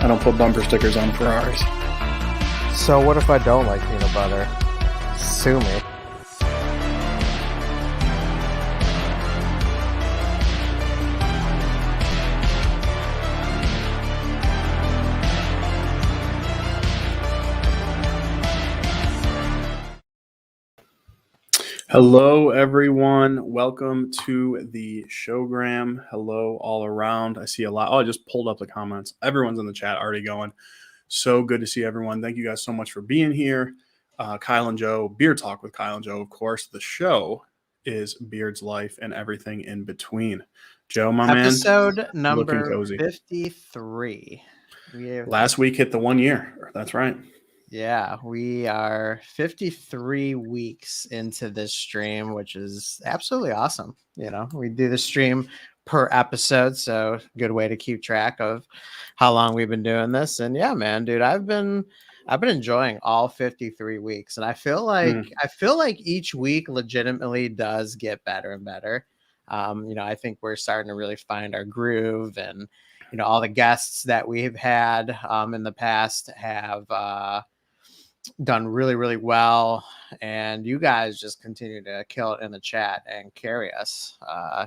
I don't put bumper stickers on Ferraris. So what if I don't like peanut butter? Sue me. Hello, everyone. Welcome to the showgram. Hello, all around. I see a lot. Oh, I just pulled up the comments. Everyone's in the chat already going. So good to see everyone. Thank you guys so much for being here. Kyle and Joe, Beard Talk with Kyle and Joe, of course. The show is Beard's Life and everything in between. Joe, my Episode man, looking number cozy. 53. Last week hit the 1 year. That's right. Yeah, we are 53 weeks into this stream, which is absolutely awesome. You know, we do the stream per episode, so good way to keep track of how long we've been doing this. And yeah, man, dude, I've been enjoying all 53 weeks, and I feel like each week legitimately does get better and better. I think we're starting to really find our groove, and all the guests that we've had in the past have done really, really well, and you guys just continue to kill it in the chat and carry us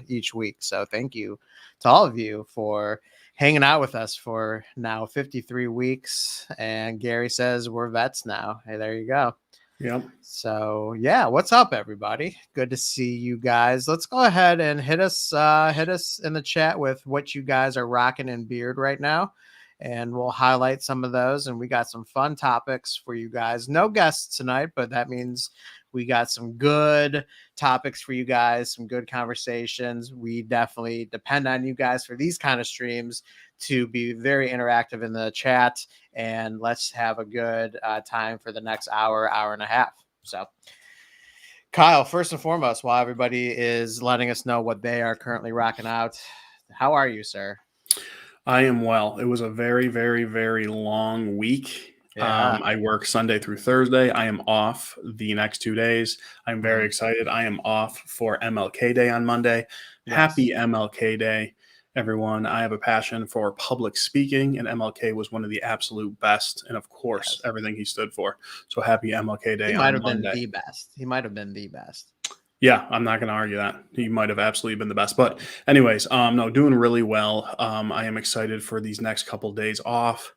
each week. So thank you to all of you for hanging out with us for now 53 weeks. And Gary says we're vets now. Hey, there you go. Yep. So yeah, what's up, everybody? Good to see you guys. Let's go ahead and hit us in the chat with what you guys are rocking in beard right now, and we'll highlight some of those. And we got some fun topics for you guys. No guests tonight, but that means we got some good topics for you guys, some good conversations. We definitely depend on you guys for these kind of streams to be very interactive in the chat, and let's have a good time for the next hour and a half. So Kyle, first and foremost, while everybody is letting us know what they are currently rocking out, how are you, sir? I am well. It was a very, very, very long week. Yeah. I work Sunday through Thursday. I am off the next 2 days. I'm very excited. I am off for MLK Day on Monday. Yes. Happy MLK Day, everyone. I have a passion for public speaking, and MLK was one of the absolute best. And of course, everything he stood for. So happy MLK Day on Monday. Been the best. He might have been the best. Yeah, I'm not going to argue that. He might have absolutely been the best. But anyways, no, doing really well. I am excited for these next couple days off.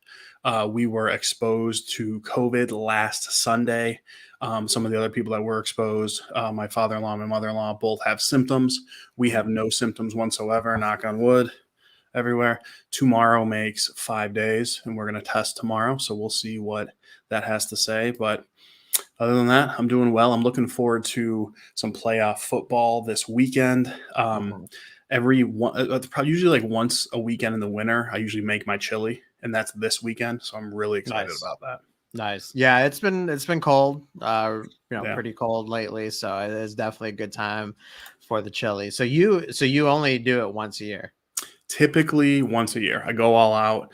We were exposed to COVID last Sunday. Some of the other people that were exposed, my father-in-law and my mother-in-law, both have symptoms. We have no symptoms whatsoever, knock on wood, everywhere. Tomorrow makes 5 days, and we're going to test tomorrow. So we'll see what that has to say. But other than that, I'm doing well. I'm looking forward to some playoff football this weekend. Usually like once a weekend in the winter, I usually make my chili, and that's this weekend. So I'm really excited about that. Nice. Yeah, it's been cold, pretty cold lately. So it is definitely a good time for the chili. So you only do it once a year. Typically once a year. I go all out.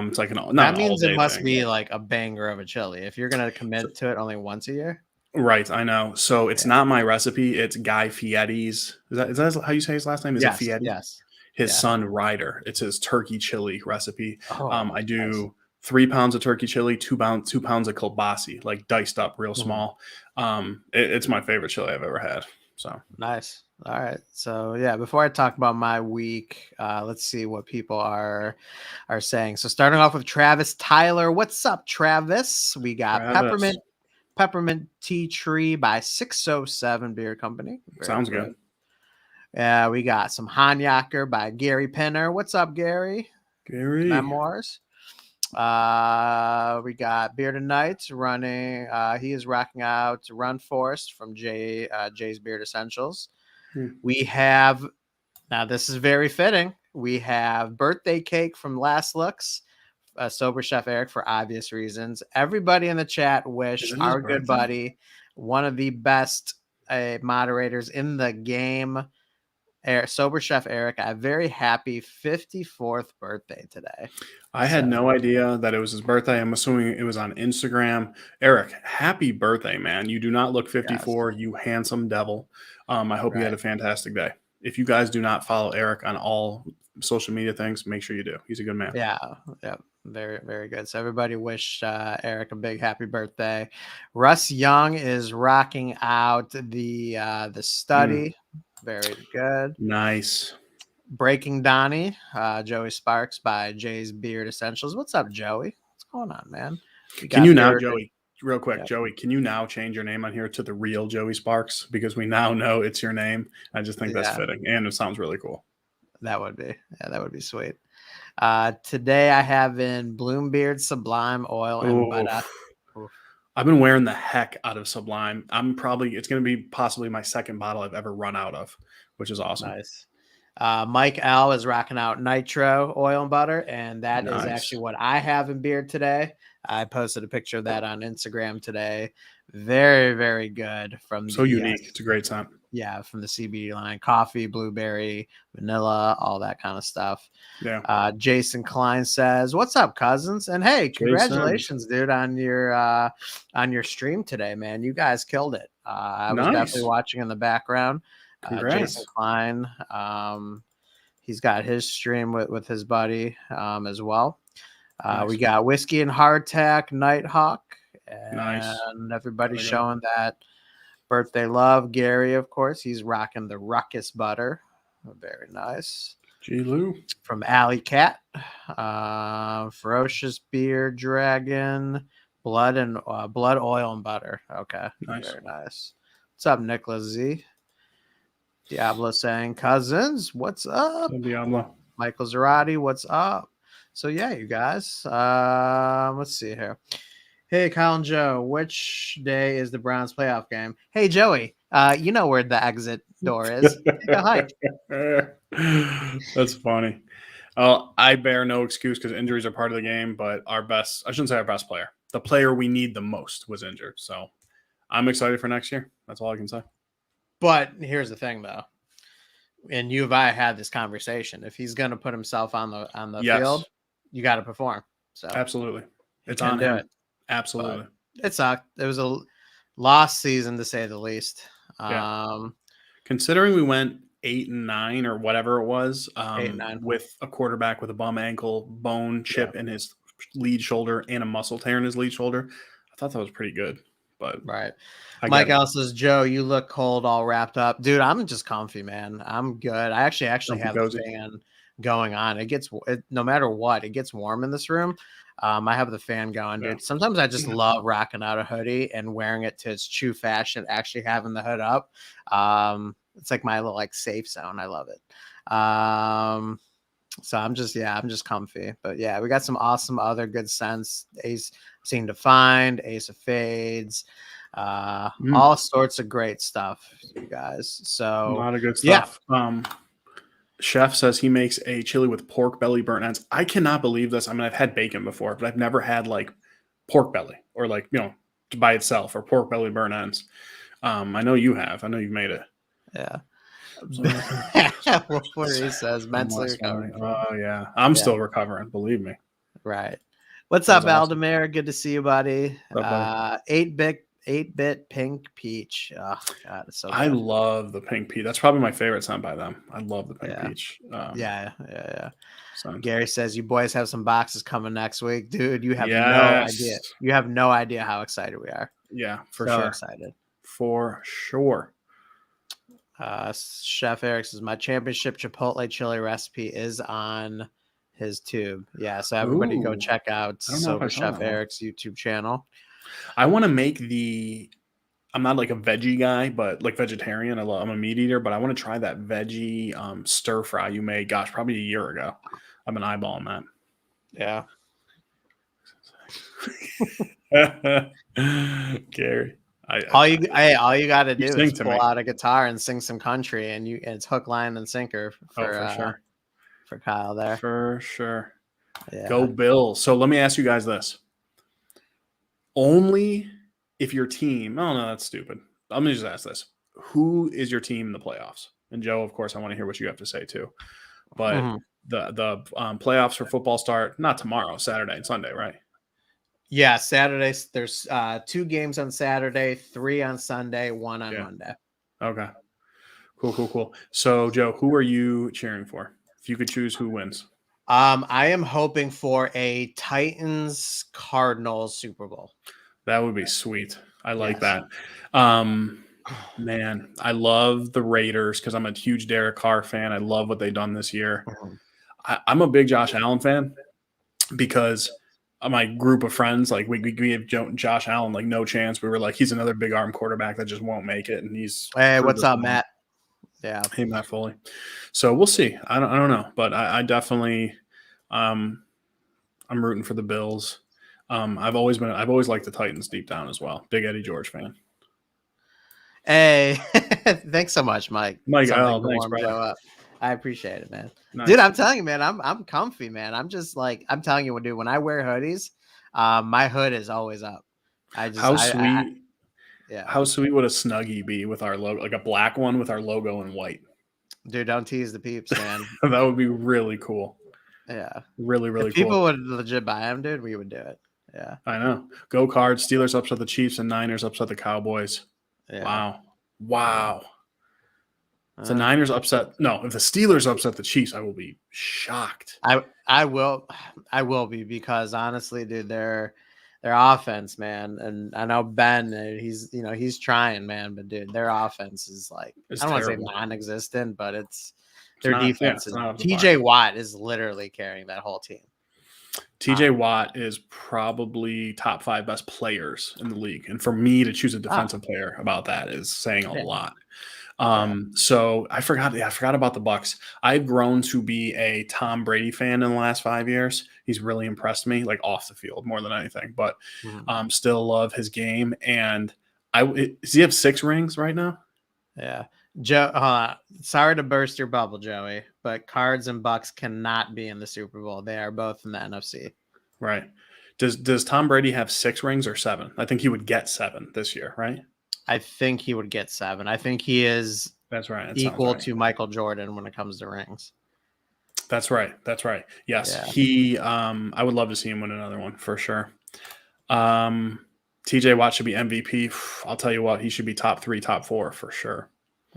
It's like that means it must be like a banger of a chili if you're gonna commit to it only once a year. Right, I know. So it's not my recipe. It's Guy Fieri's. Is that how you say his last name? Is it Fieri? Yes. His son Ryder. It's his turkey chili recipe. I do nice. 3 pounds of turkey chili, 2 pounds of kielbasa, like diced up real small. It's my favorite chili I've ever had. So nice. All right. So yeah, before I talk about my week, let's see what people are saying. So starting off with Travis Tyler. What's up, Travis? We got Peppermint Tea Tree by 607 Beer Company. Sounds good. Yeah, we got some Hanyaker by Gary Penner. What's up, Gary? Memoirs. We got Bearded Knights running. He is rocking out Run Forest from Jay's Beard Essentials. We have, now this is very fitting, we have Birthday Cake from Last Looks, Sober Chef Eric, for obvious reasons. Everybody in the chat wish our good buddy, one of the best moderators in the game, Sober Chef Eric, a very happy 54th birthday today. I had no idea that it was his birthday. I'm assuming it was on Instagram. Eric, happy birthday, man. You do not look 54, you handsome devil. I hope you had a fantastic day. If you guys do not follow Eric on all social media things, make sure you do. He's a good man. Yeah. Very, very good. So everybody wish Eric a big happy birthday. Russ Young is rocking out the study. Very good. Nice. Breaking Donnie, Joey Sparks by Jay's Beard Essentials. What's up, Joey? What's going on, man? We Can got you the now, urgent. Joey, real quick, Yeah. Joey, can you now change your name on here to the real Joey Sparks? Because we now know it's your name. I just think that's Yeah. fitting. And it sounds really cool. That would be. Yeah, that would be sweet. Today I have in Bloombeard Sublime Oil and Butter. Oof. I've been wearing the heck out of Sublime. It's going to be possibly my second bottle I've ever run out of, which is awesome. Nice. Mike L is rocking out Nitro Oil and Butter, and that is actually what I have in beard today. I posted a picture of that on Instagram today. Very, very good. So unique. It's a great scent. Yeah, from the CBD line, coffee, blueberry, vanilla, all that kind of stuff. Yeah. Jason Klein says, "What's up, cousins?" And hey, congratulations, dude, on your stream today, man. You guys killed it. I was definitely watching in the background. Jason Klein, he's got his stream with his buddy as well. We got Whiskey and Hardtack, Nighthawk, and everybody's showing that birthday love. Gary, of course, he's rocking the Ruckus Butter. Very nice. G. Lou. From Alley Cat, Ferocious Beer Dragon, Blood, Oil, and Butter. Okay. Nice. Very nice. What's up, Nicholas Z? Diablo saying, cousins, what's up? Diablo. Michael Zarati, what's up? So yeah, you guys. Let's see here. Hey, Kyle and Joe, which day is the Browns playoff game? Hey, Joey, you know where the exit door is. Take a hike. That's funny. I bear no excuse because injuries are part of the game, but I shouldn't say our best player. The player we need the most was injured. So I'm excited for next year. That's all I can say. But here's the thing, though. And you and I had this conversation. If he's going to put himself on the field, you got to perform. So absolutely, it's on him. Absolutely, but it sucked. It was a lost season to say the least. Considering we went 8-9 or whatever it was, 8-9 with a quarterback with a bum ankle, bone chip in his lead shoulder, and a muscle tear in his lead shoulder, I thought that was pretty good. But right. Mike L says, Joe, you look cold, all wrapped up. Dude, I'm just comfy, man. I'm good. I actually have the fan going on. No matter what, it gets warm in this room. I have the fan going, dude. Sometimes I just love rocking out a hoodie and wearing it to its true fashion, actually having the hood up. It's like my little safe zone. I love it. So I'm just comfy. But yeah, we got some awesome other good scents. Ace Seem to Find, Ace of Fades, all sorts of great stuff, you guys. So a lot of good stuff. Yeah. Chef says he makes a chili with pork belly burnt ends. I cannot believe this. I mean, I've had bacon before, but I've never had pork belly or by itself or pork belly burnt ends. I know you have. I know you've made it. Yeah. What he says, mentally recovering. Oh yeah, I'm still recovering. Believe me. Right. What's up, awesome. Aldemir? Good to see you, buddy. 8-bit pink peach. Oh god, it's so good. I love the pink peach. That's probably my favorite scent by them. I love the pink peach. Yeah. So Gary says you boys have some boxes coming next week, dude. You have no idea. You have no idea how excited we are. Yeah, for sure. Excited. For sure. Chef Eric says my championship Chipotle chili recipe is on his tube. Yeah, so everybody go check out Sober Chef Eric's YouTube channel. I want to make I'm not like a veggie guy, but vegetarian. I'm a meat eater, but I want to try that veggie stir fry you made, probably a year ago. I've been eyeballing that. Yeah. Gary. All you got to do is pull out a guitar and sing some country, and it's hook, line, and sinker for sure. For Kyle there. For sure. Yeah. Go Bills. So let me ask you guys this. Only if your team, oh no, that's stupid. Let me just ask this. Who is your team in the playoffs? And Joe, of course, I want to hear what you have to say too. But the playoffs for football start not tomorrow, Saturday and Sunday, right? Yeah, Saturday. There's 2 games on Saturday, 3 on Sunday, 1 on Monday. Okay. Cool. So, Joe, who are you cheering for? If you could choose who wins. I am hoping for a Titans Cardinals Super Bowl. That would be sweet. I like Yes. that. Man, I love the Raiders because I'm a huge Derek Carr fan. I love what they've done this year. Mhm. I'm a big Josh Allen fan because my group of friends, like we gave Josh Allen like no chance. We were like, he's another big arm quarterback that just won't make it, and he's Hey, proved what's us up, wrong. Matt? Yeah. Hey, Matt Foley. So we'll see. I don't know, but I definitely I'm rooting for the Bills. I've always liked the Titans deep down as well. Big Eddie George fan. Hey, thanks so much, Mike. Mike, Something oh, to thanks, warm Joe brother. up. I appreciate it, man. Nice. Dude, I'm telling you, man, I'm comfy, man. I'm just like I'm telling you, dude, when I wear hoodies, my hood is always up. How sweet Yeah. How sweet would a Snuggie be with our logo, like a black one with our logo in white? Dude, don't tease the peeps, man. That would be really cool. Yeah. Really, really If people cool. would legit buy them, dude, we would do it. Yeah. I know. Go Cards. Steelers upset the Chiefs and Niners upset the Cowboys. Yeah. Wow. Wow. If the Uh, Niners upset, no, if the Steelers upset the Chiefs, I will be shocked. I will be because honestly, dude, their offense, man, and I know Ben, he's trying, man, but dude, their offense is like It's I don't want to say terrible. non-existent, but it's It's their not, yeah, defense it's is not up to par. TJ Watt is literally carrying that whole team. TJ Watt is probably top 5 best players in the league. And for me to choose a defensive player about that is saying a Yeah. lot. Yeah. So I forgot about the Bucks. I've grown to be a Tom Brady fan in the last 5 years. He's really impressed me, like off the field more than anything, but Mhm. still love his game. And does he have 6 rings right now? Yeah. Joe, sorry to burst your bubble, Joey, but Cards and Bucks cannot be in the Super Bowl. They are both in the NFC. Right. Does Tom Brady have 6 rings or 7? I think he would get 7 this year, right? I think he would get 7. I think he is That's right. That sounds equal right. to Michael Jordan when it comes to rings. That's right. That's right. Yes, Yeah. he. I would love to see him win another one for sure. TJ Watt should be MVP. I'll tell you what, he should be top 3, top 4 for sure.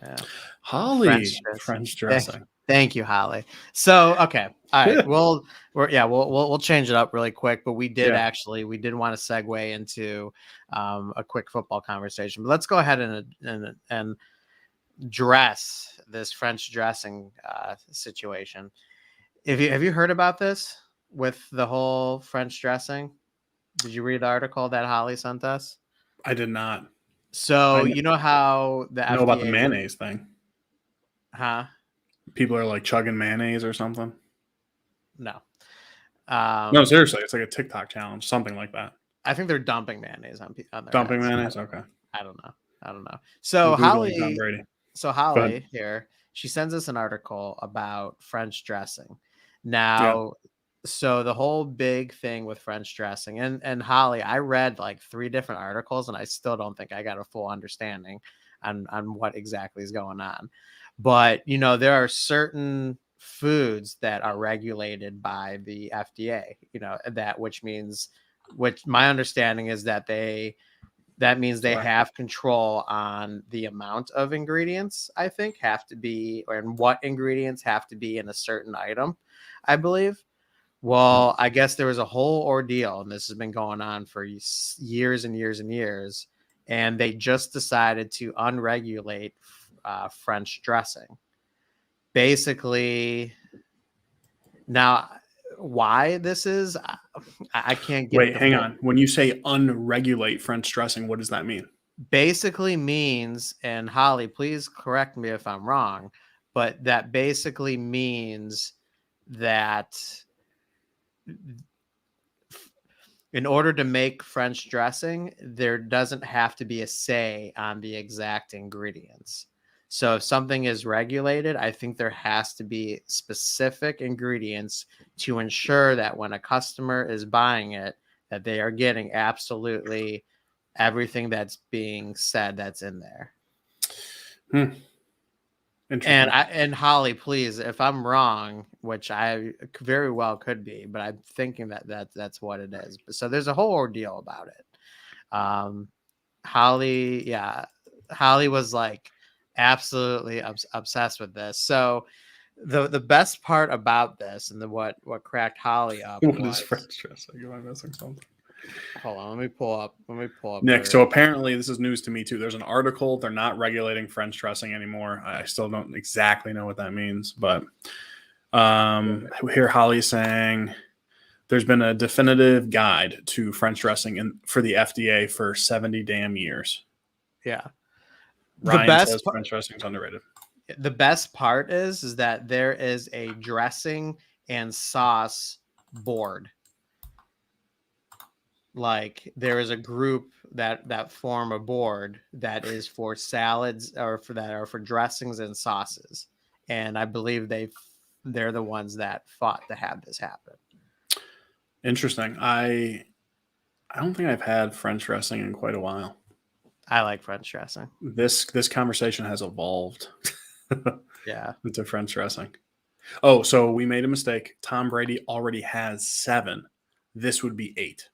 Yeah. Holly, French dressing. Thank you, Holly. So, okay. All right. We'll change it up really quick, but we did want to segue into a quick football conversation. But let's go ahead and dress this French dressing situation. Have you heard about this with the whole French dressing? Did you read the article that Holly sent us? I did not. So you know how the know FDA about the mayonnaise thing. Huh? People are like chugging mayonnaise or something. No. No, seriously, it's like a TikTok challenge, something like that. I think they're dumping mayonnaise on their Dumping heads. mayonnaise. Okay. I don't know. So Tom Brady. Holly here, she sends us an article about French dressing. Now, so the whole big thing with French dressing and Holly, I read like 3 different articles and I still don't think I got a full understanding on what exactly is going on. But, there are certain foods that are regulated by the FDA, which my understanding is that that means they have control on the amount of ingredients, I think, have to be, and what ingredients have to be in a certain item, I believe. Well, I guess there was a whole ordeal, and this has been going on for years and years and years, and they just decided to unregulate French dressing. Basically, now why this is, I can't get. Wait, hang on. When you say unregulate French dressing, what does that mean? Basically means, and Holly, please correct me if I'm wrong, but that basically means that in order to make French dressing, there doesn't have to be a say on the exact ingredients. So if something is regulated, I think there has to be specific ingredients to ensure that when a customer is buying it, that they are getting absolutely everything that's being said that's in there. And Holly, please, if I'm wrong, which I very well could be, but I'm thinking that's what it is. So there's a whole ordeal about it. Holly was like absolutely obsessed with this. So the best part about this and what cracked Holly up What was is French dressing? Am I missing something? hold on, let me pull up Nick, her. so apparently this is news to me too. There's an article. They're not regulating French dressing anymore. I still don't exactly know what that means, but here Holly saying there's been a definitive guide to French dressing for the FDA for 70 damn years. Yeah. Ryan says French dressing is underrated. The best part is that there is a dressing and sauce board. Like there is a group that form a board that is for salads or for dressings and sauces, and I believe they're the ones that fought to have this happen. Interesting. I don't think I've had French dressing in quite a while. I like French dressing. This conversation has evolved. Yeah, into French dressing. Oh, so we made a mistake. Tom Brady already has 7. This would be 8.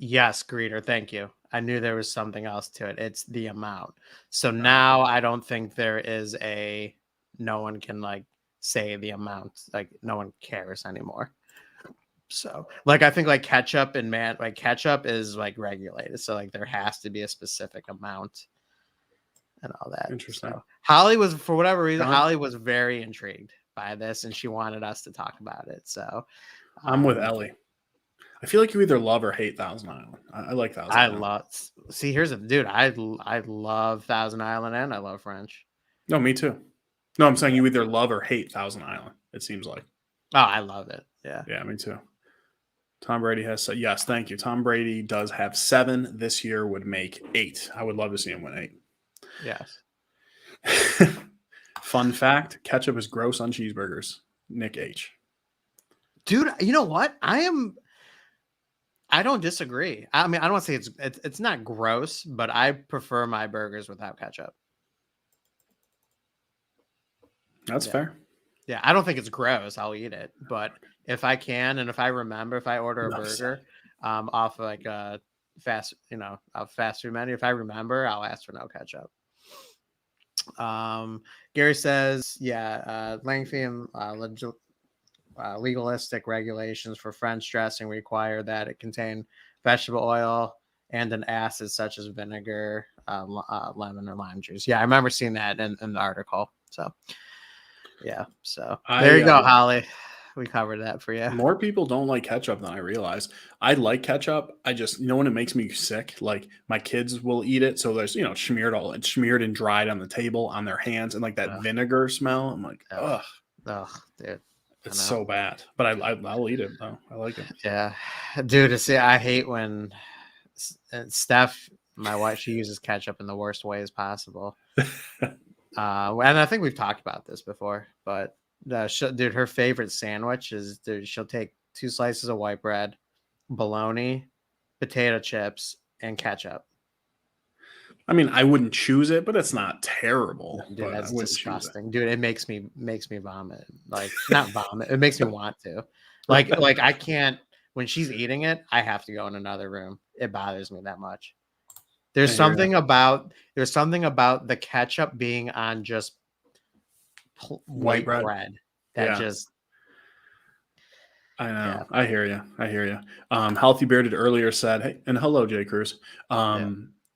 yes, Greeter, thank you. I knew there was something else to it. It's the amount. So now I don't think there is no one can like say the amount. Like no one cares anymore. So like I think like ketchup is like regulated. So like there has to be a specific amount and all that. Interesting. So Holly was, for whatever reason, Holly was very intrigued by this and she wanted us to talk about it. So I'm with Ellie. I feel like you either love or hate Thousand Island. I like Thousand Island. Here's a dude. I love Thousand Island and I love French. No, me too. No, I'm saying you either love or hate Thousand Island. It seems like. Oh, I love it. Yeah. Yeah, me too. Tom Brady has yes, thank you. Tom Brady does have 7. This year would make 8. I would love to see him win 8. Yes. Fun fact: ketchup is gross on cheeseburgers. Nick H. Dude, you know what? I don't disagree. I mean, I don't want to say it's not gross, but I prefer my burgers without ketchup. That's fair. Yeah, I don't think it's gross. I'll eat it, but if I can, and if I remember, if I order a burger, off like a fast food menu, if I remember, I'll ask for no ketchup. Gary says, lengthy and legalistic regulations for French dressing require that it contain vegetable oil and an acid such as vinegar, lemon, or lime juice. Yeah, I remember seeing that in the article. So, yeah. So there you go, Holly. We covered that for you. More people don't like ketchup than I realize. I like ketchup. I just, when it makes me sick, like my kids will eat it. So there's, it's smeared and dried on the table on their hands and like that vinegar smell. I'm like, ugh, dude. It's so bad, but I'll eat it though. I like it. Yeah, dude. I hate when Steph, my wife, she uses ketchup in the worst ways possible. And I think we've talked about this before, but dude, her favorite sandwich is, she'll take 2 slices of white bread, bologna, potato chips, and ketchup. I mean, I wouldn't choose it, but it's not terrible. Dude, that's disgusting. Dude, it makes me vomit. Like, not vomit. It makes me want to. Like I can't, when she's eating it, I have to go in another room. It bothers me that much. There's something about the ketchup being on just white bread that just. I know. Yeah. I hear you. Healthy Bearded earlier said, "Hey, and hello, J. Cruz.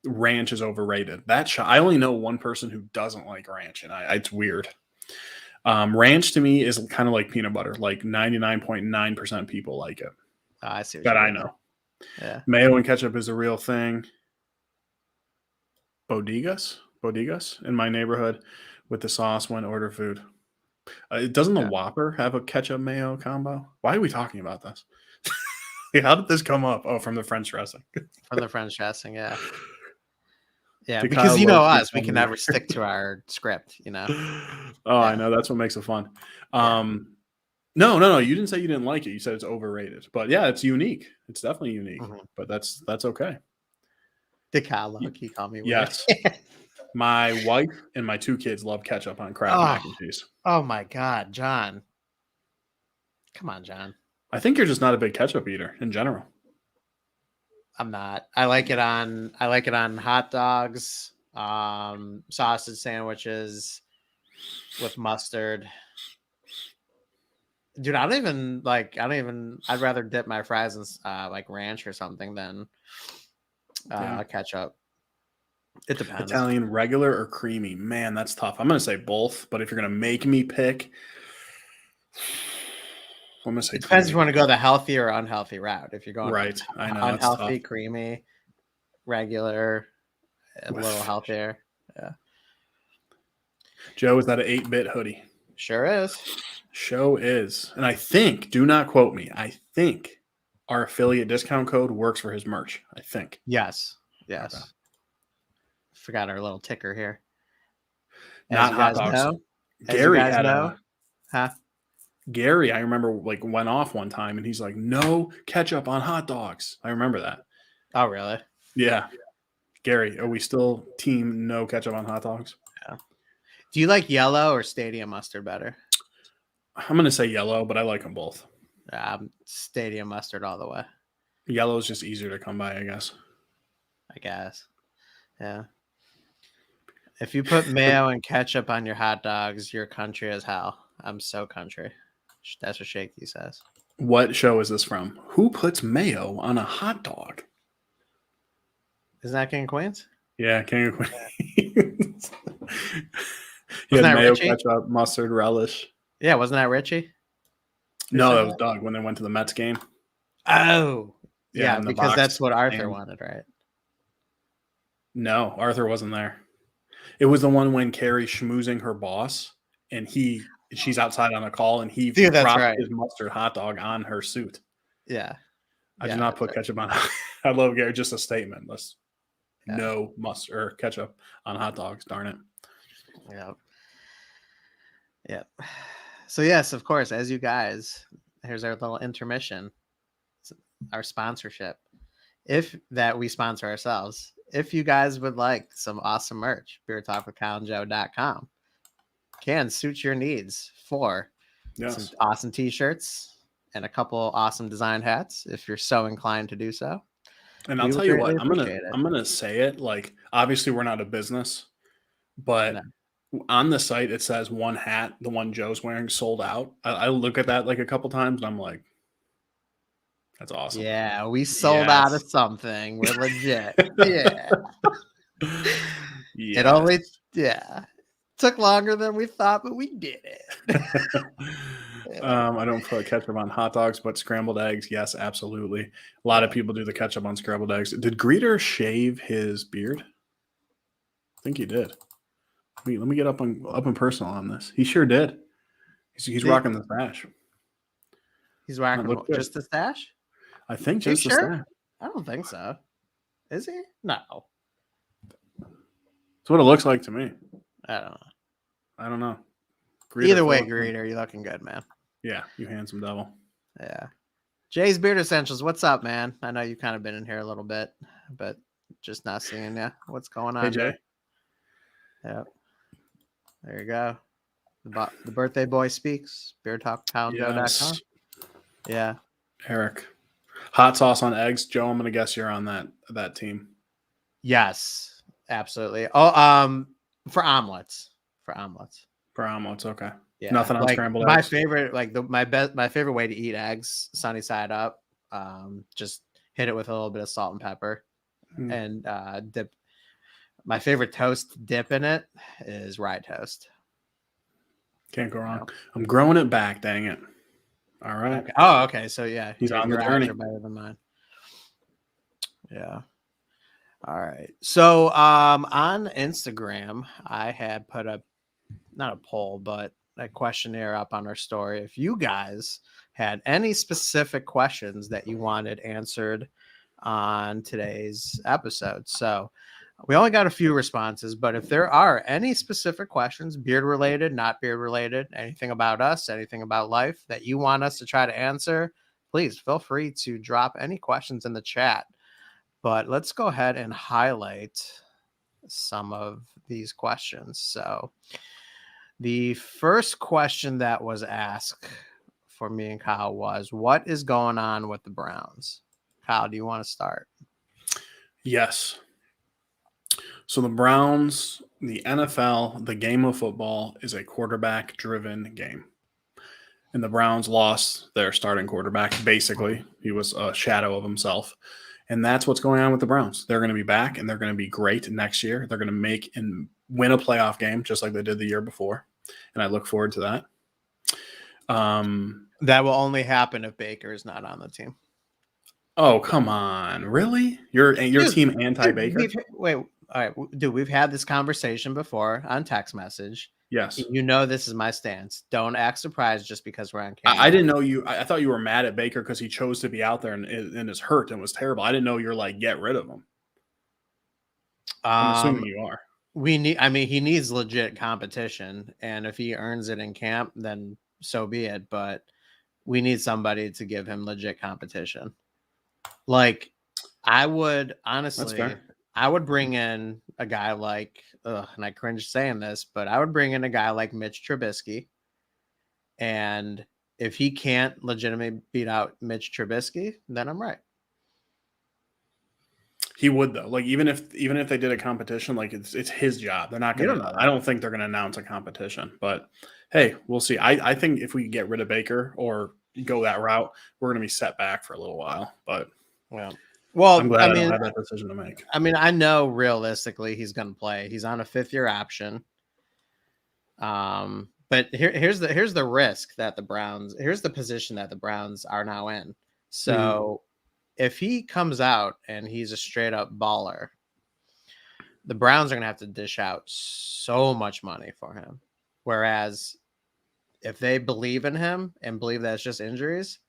Ranch is overrated." I only know one person who doesn't like ranch, and it's weird. Ranch to me is kind of like peanut butter. Like 99.9% people like it. I see. That I know. Yeah. Mayo and ketchup is a real thing. Bodegas in my neighborhood with the sauce when order food. Doesn't the Whopper have a ketchup mayo combo? Why are we talking about this? How did this come up? Oh, from the French dressing. From the French dressing, yeah. Yeah, because us, we can never stick to our script, I know. That's what makes it fun. No. You didn't say you didn't like it. You said it's overrated. But yeah, it's unique. It's definitely unique. Mm-hmm. But that's okay. Did Karl call me weird? Yes. My wife and my 2 kids love ketchup on Kraft mac and cheese. Oh my God, John. Come on, John. I think you're just not a big ketchup eater in general. I'm not. I like it on hot dogs, sausage sandwiches with mustard. Dude, I'd rather dip my fries in like ranch or something than Yeah. ketchup. It depends. Italian regular or creamy? Man, that's tough. I'm gonna say both, but if you're gonna make me pick, I'm gonna say It depends if creamy. you want to go the healthy or unhealthy route. If you're going Right. I know that's tough. unhealthy, creamy, regular, a little healthier. Yeah, Joe, is that an 8-bit hoodie? sure is. Show is. And I think, do not quote me, I think our affiliate discount code works for his merch. I think. Yes, Okay. yes. Forgot our little ticker here. Not hot dogs. As you Gary guys had know, a huh? Gary, I remember like went off one time and he's like, no ketchup on hot dogs. I remember that. Oh, really? Yeah. Gary, are we still team no ketchup on hot dogs? Yeah. Do you like yellow or stadium mustard better? I'm gonna say yellow, but I like them both. Stadium mustard all the way. Yellow is just easier to come by, I guess. I guess. Yeah. If you put mayo and ketchup on your hot dogs, you're country as hell. I'm so country. That's what Shaky says. What show is this from? Who puts mayo on a hot dog? Isn't that King of Queens? Yeah, King of Queens. He Wasn't had that mayo, Richie? ketchup, mustard, relish. Yeah, wasn't that Richie? No, that was Doug when they went to the Mets game. Oh, yeah, in the because box that's what Arthur stand. wanted, right? No, Arthur wasn't there. It was the one when Carrie's schmoozing her boss, and she's outside on a call, and he Dude, that's dropped right. his mustard hot dog on her suit. Yeah. I did not put ketchup on. I love Gary. Just a statement. No mustard or ketchup on hot dogs. Darn it. Yeah. Yeah. So yes, of course, as you guys, here's our little intermission. It's our sponsorship. If that we sponsor ourselves. If you guys would like some awesome merch, beertalkwithkyleandjoe.com can suit your needs for some awesome t-shirts and a couple awesome design hats if you're so inclined to do so. And I'll tell you what, I'm gonna say it. Like, obviously, we're not a business, but on the site it says one hat, the one Joe's wearing, sold out. I look at that like a couple times, and I'm like, that's awesome. Yeah, we sold out of something. We're legit. Yeah. It only took longer than we thought, but we did it. I don't put ketchup on hot dogs, but scrambled eggs, yes, absolutely. A lot of people do the ketchup on scrambled eggs. Did Greeter shave his beard? I think he did. Let me get up and personal on this. He sure did. He's rocking the stash. He's rocking just the stash? I think just the stash. I don't think so. Is he? No. That's what it looks like to me. I don't know. Either way, Greeter, you're looking good, man. Yeah, you handsome devil. Yeah. Jay's Beard Essentials, what's up, man? I know you've kind of been in here a little bit, but just not seeing you. What's going on? Hey, Jay. Yep. There you go. The birthday boy speaks. BeerTalkPoundJoe.com. Yes. Yeah. Eric. Hot sauce on eggs. Joe, I'm going to guess you're on that team. Yes, absolutely. Oh, for omelets. For omelets, okay. Yeah. Nothing on scrambled eggs. My favorite, my favorite way to eat eggs, sunny side up. Just hit it with a little bit of salt and pepper, and dip. My favorite toast dip in it is rye toast. Can't go wrong. I'm growing it back. Dang it. All right. Okay. Oh, okay. So yeah, he's on the journey. Better than mine. Yeah. All right. So on Instagram, I had put not a poll, but a questionnaire up on our story. If you guys had any specific questions that you wanted answered on today's episode. So we only got a few responses, but if there are any specific questions, beard related, not beard related, anything about us, anything about life that you want us to try to answer, please feel free to drop any questions in the chat. But let's go ahead and highlight some of these questions. So the first question that was asked for me and Kyle was, what is going on with the Browns? Kyle, do you want to start? Yes. So the Browns, the NFL, the game of football is a quarterback-driven game. and the Browns lost their starting quarterback. Basically, he was a shadow of himself. And that's what's going on with the Browns. They're going to be back, and they're going to be great next year. They're going to make and win a playoff game just like they did the year before. And I look forward to that. That will only happen if Baker is not on the team. Oh, come on. Really? Your team anti-Baker? Wait, all right, dude, we've had this conversation before on text message. Yes. You know this is my stance. Don't act surprised just because we're on camera. I didn't know you. I thought you were mad at Baker because he chose to be out there and is hurt and was terrible. I didn't know you're like, get rid of him. I'm assuming you are. He needs legit competition, and if he earns it in camp, then so be it. But we need somebody to give him legit competition. Like, I would honestly, I would bring in a guy like, and I cringe saying this, but I would bring in a guy like Mitch Trubisky. And if he can't legitimately beat out Mitch Trubisky, then I'm right. He would though. Like even if they did a competition, like it's his job. They're not gonna. I don't think they're gonna announce a competition. But hey, we'll see. I think if we get rid of Baker or go that route, we're gonna be set back for a little while. But well, I'm glad I don't have that decision to make. I mean, I know realistically he's gonna play. He's on a 5th-year option. But here's the risk that the Browns. Here's the position that the Browns are now in. So. If he comes out and he's a straight up baller, the Browns are going to have to dish out so much money for him. Whereas if they believe in him and believe that it's just injuries,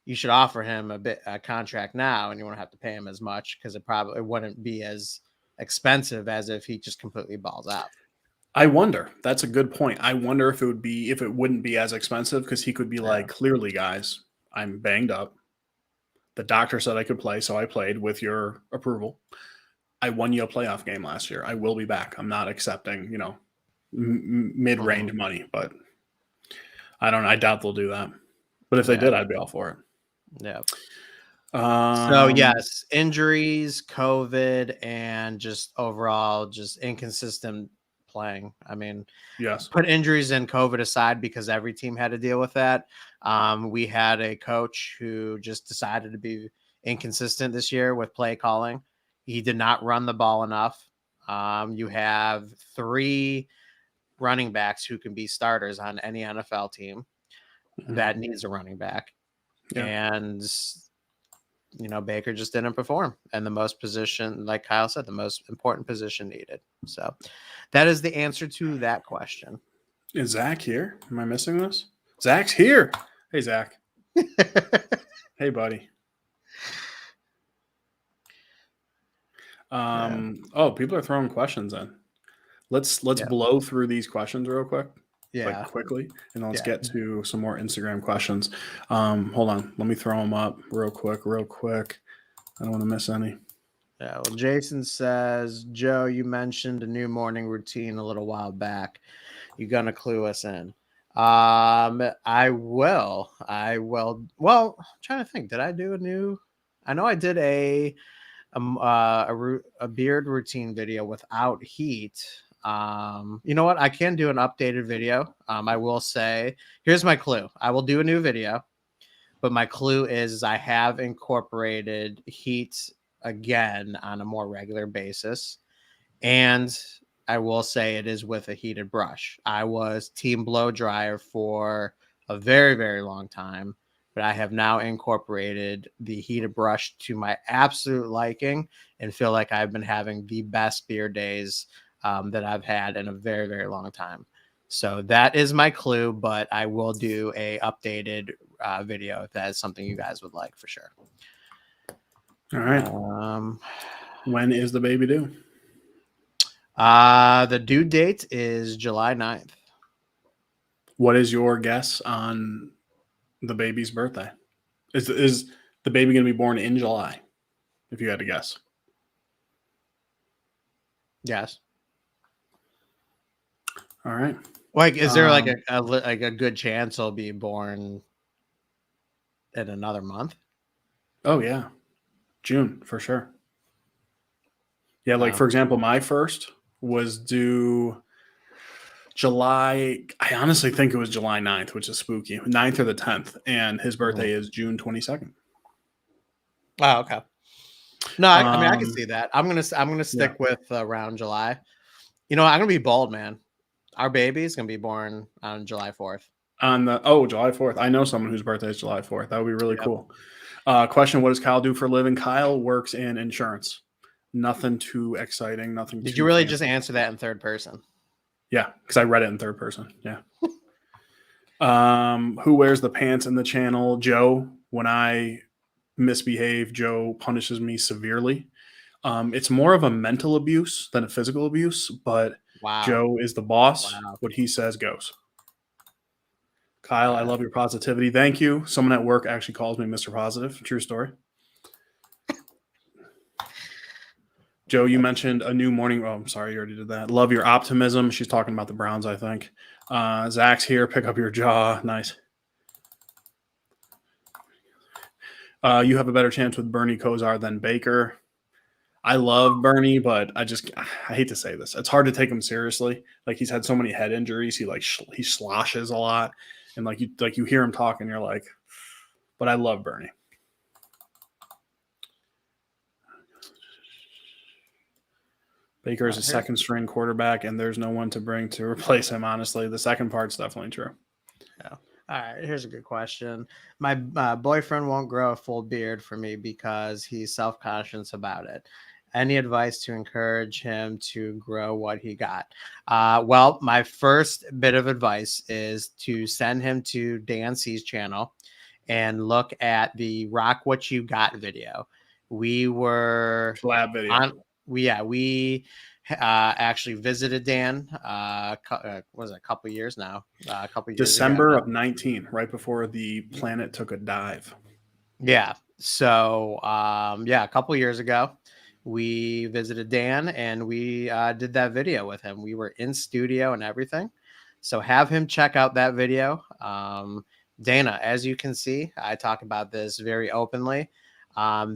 you should offer him a contract now, and you won't have to pay him as much because it wouldn't be as expensive as if he just completely balls out. I wonder. That's a good point. I wonder if it wouldn't be as expensive because he could be like, clearly, guys, I'm banged up. The doctor said I could play, so I played with your approval. I won you a playoff game last year. I will be back. I'm not accepting, mid-range money, but I don't know. I doubt they'll do that. But if they did, I'd be all for it. Yeah. So yes, injuries, COVID, and just overall just inconsistent playing. I mean, yes. Put injuries and COVID aside because every team had to deal with that. We had a coach who just decided to be inconsistent this year with play calling. He did not run the ball enough. You have 3 running backs who can be starters on any NFL team that needs a running back. Yeah. And, Baker just didn't perform. And the most position, like Kyle said, the most important position needed. So that is the answer to that question. Is Zach here? Am I missing this? Zach's here. Hey, Zach. Hey, buddy. Oh, people are throwing questions in. Let's blow through these questions real quick. Yeah. Like quickly. And let's get to some more Instagram questions. Hold on. Let me throw them up real quick. I don't want to miss any. Yeah. Well, Jason says, Joe, you mentioned a new morning routine a little while back. You gonna clue us in? I will. Well, I'm trying to think. Did I do a new? I know I did a beard routine video without heat. You know what? I can do an updated video. I will say, here's my clue. I will do a new video, but my clue is I have incorporated heat again on a more regular basis, and I will say it is with a heated brush. I was team blow dryer for a very, very long time, but I have now incorporated the heated brush to my absolute liking and feel like I've been having the best beard days that I've had in a very, very long time. So that is my clue, but I will do a updated video if that is something you guys would like for sure. All right. When is the baby due? The due date is July 9th. What is your guess on the baby's birthday? Is the baby going to be born in July? If you had to guess. Yes. All right. Like, is there like a good chance he'll be born in another month? Oh yeah, June for sure. Yeah, like for example, my first was due I honestly think it was July 9th, which is spooky. 9th or the 10th. And his birthday is June 22nd. Oh, okay. No, I mean I can Um, see that. I'm gonna yeah. stick with around July. You know, I'm gonna be bold, man. Our baby is gonna be born on July 4th. July 4th. I know someone whose birthday is July 4th. That would be really Yep. cool. Question: What does Kyle do for a living? Kyle works in insurance. Nothing too exciting. Nothing Did you too really fancy. just answer that in third person? Yeah, because I read it in third person. Yeah. Who wears the pants in the channel? Joe. When I misbehave, Joe punishes me severely. It's more of a mental abuse than a physical abuse, but Wow. Joe is the boss. Wow. What he says goes. Kyle, I Uh, love your positivity. Thank you. Someone at work actually calls me Mr. Positive. True story. Joe, you mentioned a new morning. Oh, I'm sorry, you already did that. Love your optimism. She's talking about the Browns, I think. Zach's here. Pick up your jaw. Nice. You have a better chance with Bernie Kosar than Baker. I love Bernie, but I hate to say this. It's hard to take him seriously. Like he's had so many head injuries. He sloshes a lot, and you hear him talk, and you're like, but I love Bernie. Baker is a second string quarterback, and there's no one to bring to replace him. Honestly, the second part's definitely true. Yeah. All right. Here's a good question. My boyfriend won't grow a full beard for me because he's self-conscious about it. Any advice to encourage him to grow what he got? Well, my first bit of advice is to send him to Dan C's channel and look at the Rock What You Got video. We were Collab video. we actually visited Dan. Was it a couple years now? A couple years December ago. of 19, right before the planet took a dive. Yeah. So a couple years ago, we visited Dan and we did that video with him. We were in studio and everything. So have him check out that video. Dana, as you can see, I talk about this very openly.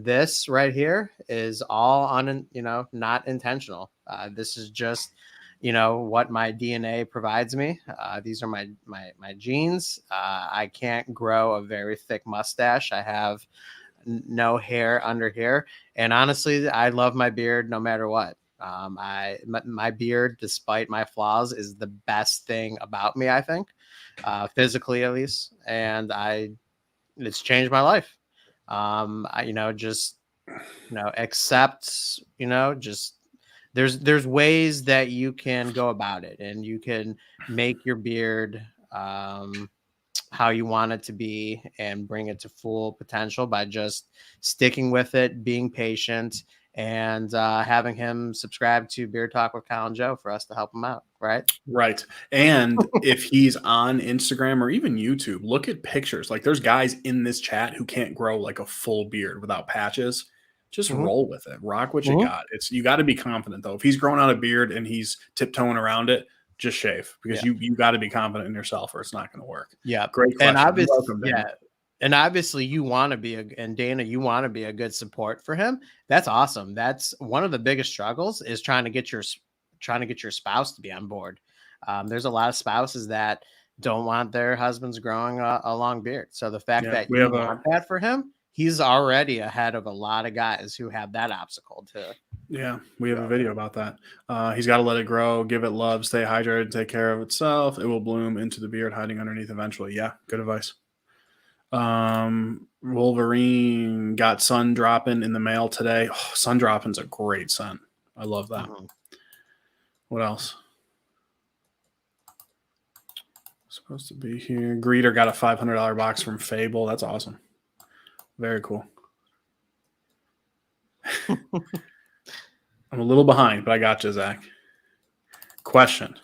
This right here is all not intentional. This is just, what my DNA provides me. These are my genes. I can't grow a very thick mustache. I have no hair under here, and honestly, I love my beard no matter what. My beard, despite my flaws, is the best thing about me. I think, physically at least, and it's changed my life. Just accept. Just there's ways that you can go about it, and you can make your beard how you want it to be and bring it to full potential by just sticking with it, being patient, and having him subscribe to Beer Talk with Kyle and Joe for us to help him out. Right. And if he's on Instagram or even YouTube, look at pictures. Like there's guys in this chat who can't grow like a full beard without patches. Just roll with it. Rock what you got. You got to be confident though. If he's growing out a beard and he's tiptoeing around it, just shave because you got to be confident in yourself or it's not going to work. Yeah. Great question. Welcome, yeah. And obviously you want to be and Dana, you want to be a good support for him. That's awesome. That's one of the biggest struggles is trying to get your spouse to be on board. There's a lot of spouses that don't want their husbands growing a long beard. So the fact that you want that for him, he's already ahead of a lot of guys who have that obstacle too. Yeah, we have a video about that. He's got to let it grow, give it love, stay hydrated, take care of itself. It will bloom into the beard hiding underneath eventually. Yeah, good advice. Wolverine got sun dropping in the mail today. Oh, sun dropping's a great scent. I love that. What else? Supposed to be here. Greeter got a $500 box from Fable. That's awesome. Very cool. I'm a little behind, but I got you, Zach. Question.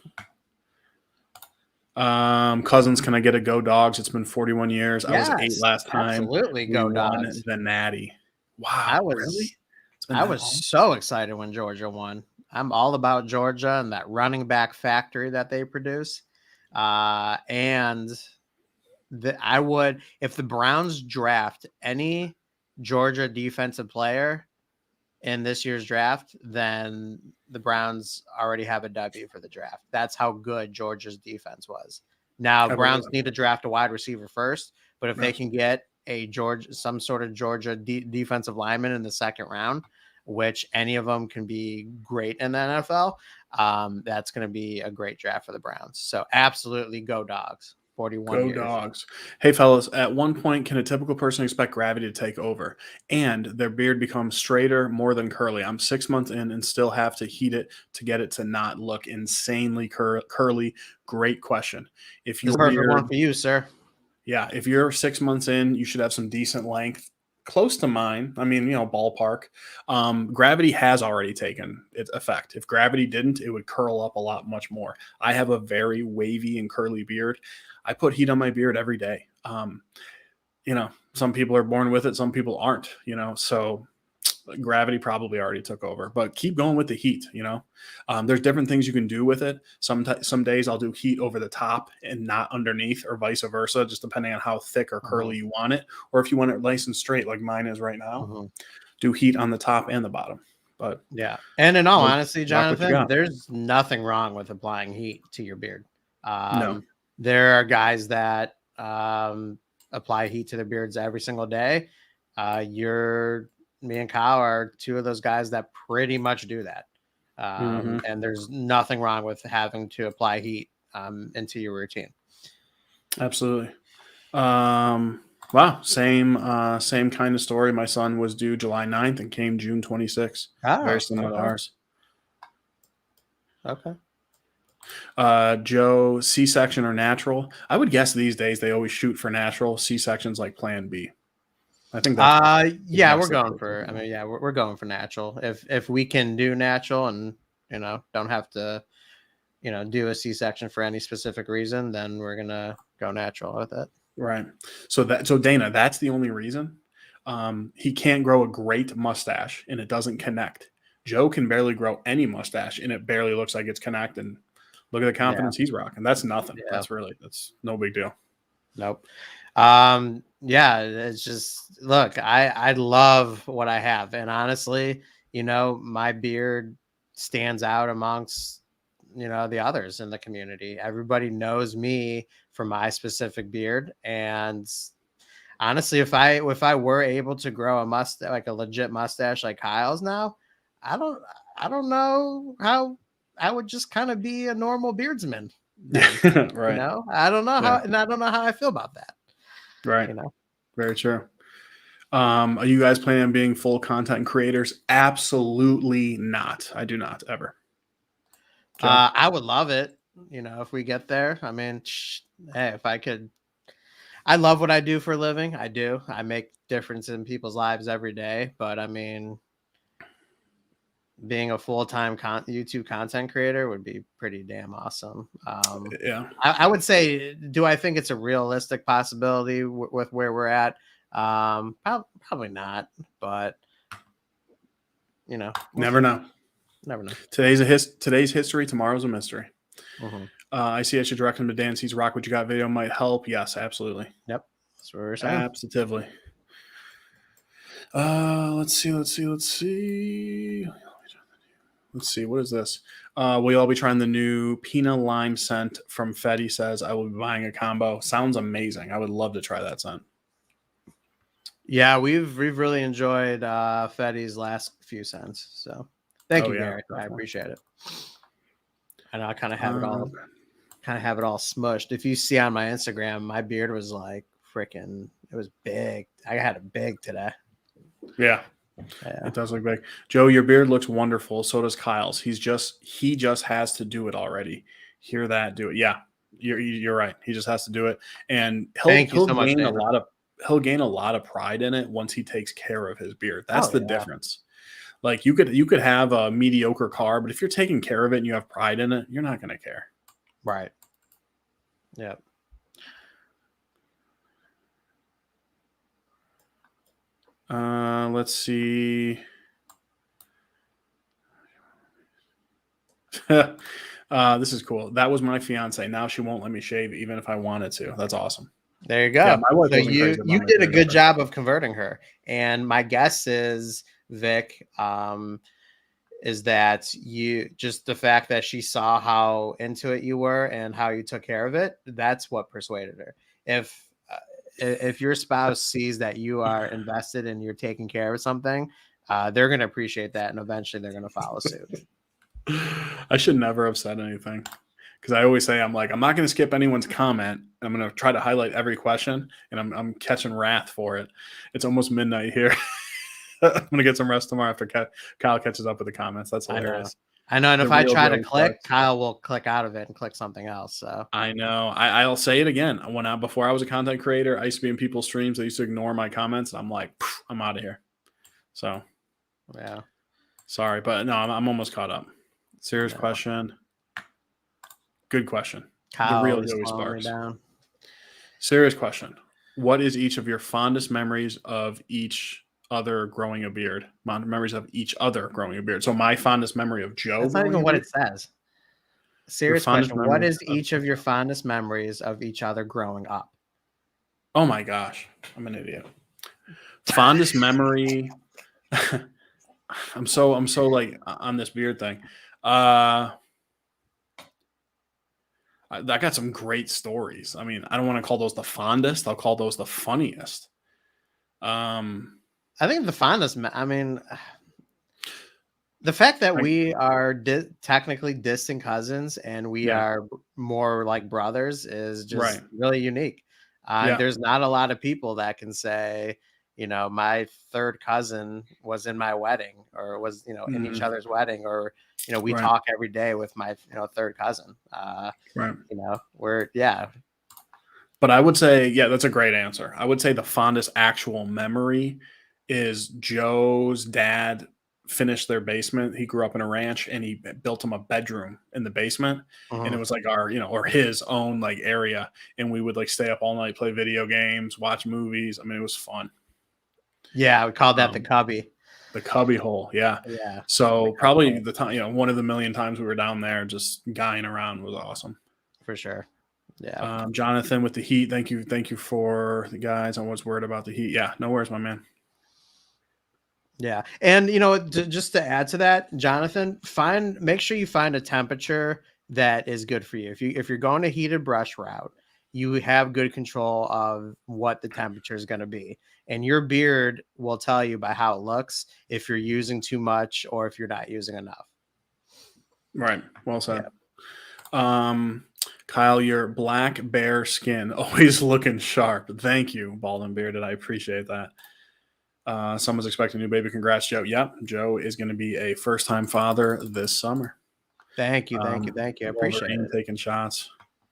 Cousins, can I get a Go Dogs? It's been 41 years. Yes, I was 8 last time. Absolutely, Go Dogs. The Natty. Wow, I was really? I was so excited when Georgia won. I'm all about Georgia and that running back factory that they produce. And I would, if the Browns draft any Georgia defensive player, in this year's draft, then the Browns already have a W for the draft. That's how good Georgia's defense was. Now, I believe Browns need to draft a wide receiver first, but if they Yes. can get some sort of Georgia defensive lineman in the second round, which any of them can be great in the NFL, that's going to be a great draft for the Browns. So absolutely go Dogs. 41 Go years. Dogs. Hey, fellas, at one point, can a typical person expect gravity to take over and their beard become straighter more than curly? I'm 6 months in and still have to heat it to get it to not look insanely curly. Great question. If This your is the perfect one beard, for you, sir. yeah, if you're 6 months in, you should have some decent length. Close to mine. I mean, ballpark. Gravity has already taken its effect. If gravity didn't, it would curl up a lot much more. I have a very wavy and curly beard. I put heat on my beard every day. Some people are born with it, some people aren't, so gravity probably already took over, but keep going with the heat. There's different things you can do with it. Some days I'll do heat over the top and not underneath, or vice versa, just depending on how thick or curly you want it, or if you want it nice and straight like mine is right now, do heat on the top and the bottom. But yeah, and in all rock honesty, what you Jonathan, got. there's nothing wrong with applying heat to your beard. No. There are guys that apply heat to their beards every single day. Me and Kyle are two of those guys that pretty much do that. And there's nothing wrong with having to apply heat into your routine. Absolutely. Wow. Same kind of story. My son was due July 9th and came June 26th. Very similar to ours. Okay. Joe, C-section or natural? I would guess these days they always shoot for natural. C-section's like plan B. I think that's yeah, we're going for, we're going for natural. If we can do natural and, don't have to, do a C-section for any specific reason, then we're going to go natural with it. Right. So Dana, that's the only reason. He can't grow a great mustache and it doesn't connect. Joe can barely grow any mustache and it barely looks like it's connecting. Look at the confidence he's rocking. That's nothing. Yeah. That's no big deal. Nope. Yeah, it's just, look, I love what I have. And honestly, my beard stands out amongst, the others in the community. Everybody knows me for my specific beard. And honestly, if I were able to grow a mustache, like a legit mustache like Kyle's now, I don't know how I would just kind of be a normal beardsman. Then, right. I don't know how, and I don't know how I feel about that. Right. Very true. Are you guys planning on being full content creators? Absolutely not. I do not ever. I would love it. If we get there, I mean, hey, if I could, I love what I do for a living. I do. I make difference in people's lives every day, but I mean, being a full-time YouTube content creator would be pretty damn awesome. Yeah, I would say, do I think it's a realistic possibility with where we're at? Probably not, but never know. Never know. Today's history, tomorrow's a mystery. I see I should direct him to Dan C's Rock What You Got video might help. Yes, absolutely. Yep, that's what we're saying. Absolutely. Let's see. What is this? We'll all be trying the new Pina Lime scent from Fetty. Says I will be buying a combo. Sounds amazing. I would love to try that scent. Yeah, we've really enjoyed Fetty's last few scents. So thank you, Gary. Definitely. I appreciate it. I know I kind of have it all smushed. If you see on my Instagram, my beard was like freaking. It was big. I had it big today. Yeah. It does look big. Joe, your beard looks wonderful. So does Kyle's. He just has to do it already. Hear that? Do it. Yeah, you're right. He just has to do it, and he'll gain a lot of pride in it once he takes care of his beard. That's the difference. Like you could have a mediocre car, but if you're taking care of it and you have pride in it, you're not going to care. Right. Yeah. Let's see. This is cool. That was my fiance. Now she won't let me shave even if I wanted to. That's awesome. There you go. Yeah, my wife you did a good job of converting her. And my guess is Vic, is that you just the fact that she saw how into it you were and how you took care of it. That's what persuaded her. If your spouse sees that you are invested and you're taking care of something, they're going to appreciate that, and eventually they're going to follow suit. I should never have said anything because I always say I'm not going to skip anyone's comment. I'm going to try to highlight every question, and I'm catching wrath for it. It's almost midnight here. I'm going to get some rest tomorrow after Kyle catches up with the comments. That's hilarious. I know. And if I try to click, sucks. Kyle will click out of it and click something else. So I know. I'll say it again. Before I was a content creator, I used to be in people's streams. They used to ignore my comments. And I'm like, I'm out of here. So, yeah. Sorry, but no, I'm almost caught up. Serious question. Good question. Kyle, the real Joey Sparks. Down. Serious question. What is each of your fondest memories of each other growing a beard? Memories of each other growing a beard. So my fondest memory of Joe. That's not even what it says. Serious question. What is each of your fondest memories of each other growing up? Oh my gosh. I'm an idiot. Fondest memory. I'm so like on this beard thing. I got some great stories. I mean, I don't want to call those the fondest. I'll call those the funniest. I think the fondest. I mean, the fact that we are technically distant cousins and we are more like brothers is just really unique. There's not a lot of people that can say, my third cousin was in my wedding or was, in each other's wedding, or, we talk every day with my, third cousin. But I would say, that's a great answer. I would say the fondest actual memory is Joe's dad finished their basement. He grew up in a ranch and he built him a bedroom in the basement. And it was like our, or his own like area. And we would like stay up all night, play video games, watch movies. I mean, it was fun. Yeah. We called that the cubby. The cubby hole. Yeah. Yeah. So probably the time, one of the million times we were down there just guying around was awesome. For sure. Yeah. Jonathan with the heat. Thank you for the guys. I was worried about the heat. Yeah. No worries, my man. Yeah. And, just to add to that, Jonathan, make sure you find a temperature that is good for you. If you're going a heated brush route, you have good control of what the temperature is going to be. And your beard will tell you by how it looks if you're using too much or if you're not using enough. Right. Well said. Yeah. Kyle, your black bear skin always looking sharp. Thank you, Bald and Bearded. I appreciate that. Someone's expecting a new baby. Congrats, Joe. Yep. Joe is going to be a first-time father this summer. Thank you. I appreciate it. Taking shots.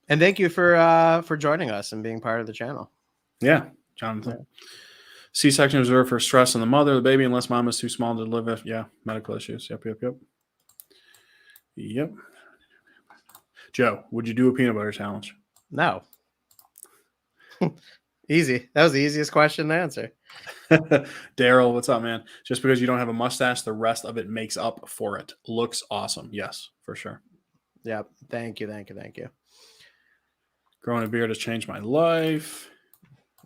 And thank you for joining us and being part of the channel. Yeah, Jonathan. Yeah. C-section reserved for stress on the mother, the baby, unless mom is too small to deliver. Yeah, medical issues. Yep. Joe, would you do a peanut butter challenge? No. Easy. That was the easiest question to answer. Daryl, what's up, man? Just because you don't have a mustache, the rest of it makes up for it. Looks awesome. Yes, for sure. Yep. Thank you. Growing a beard has changed my life.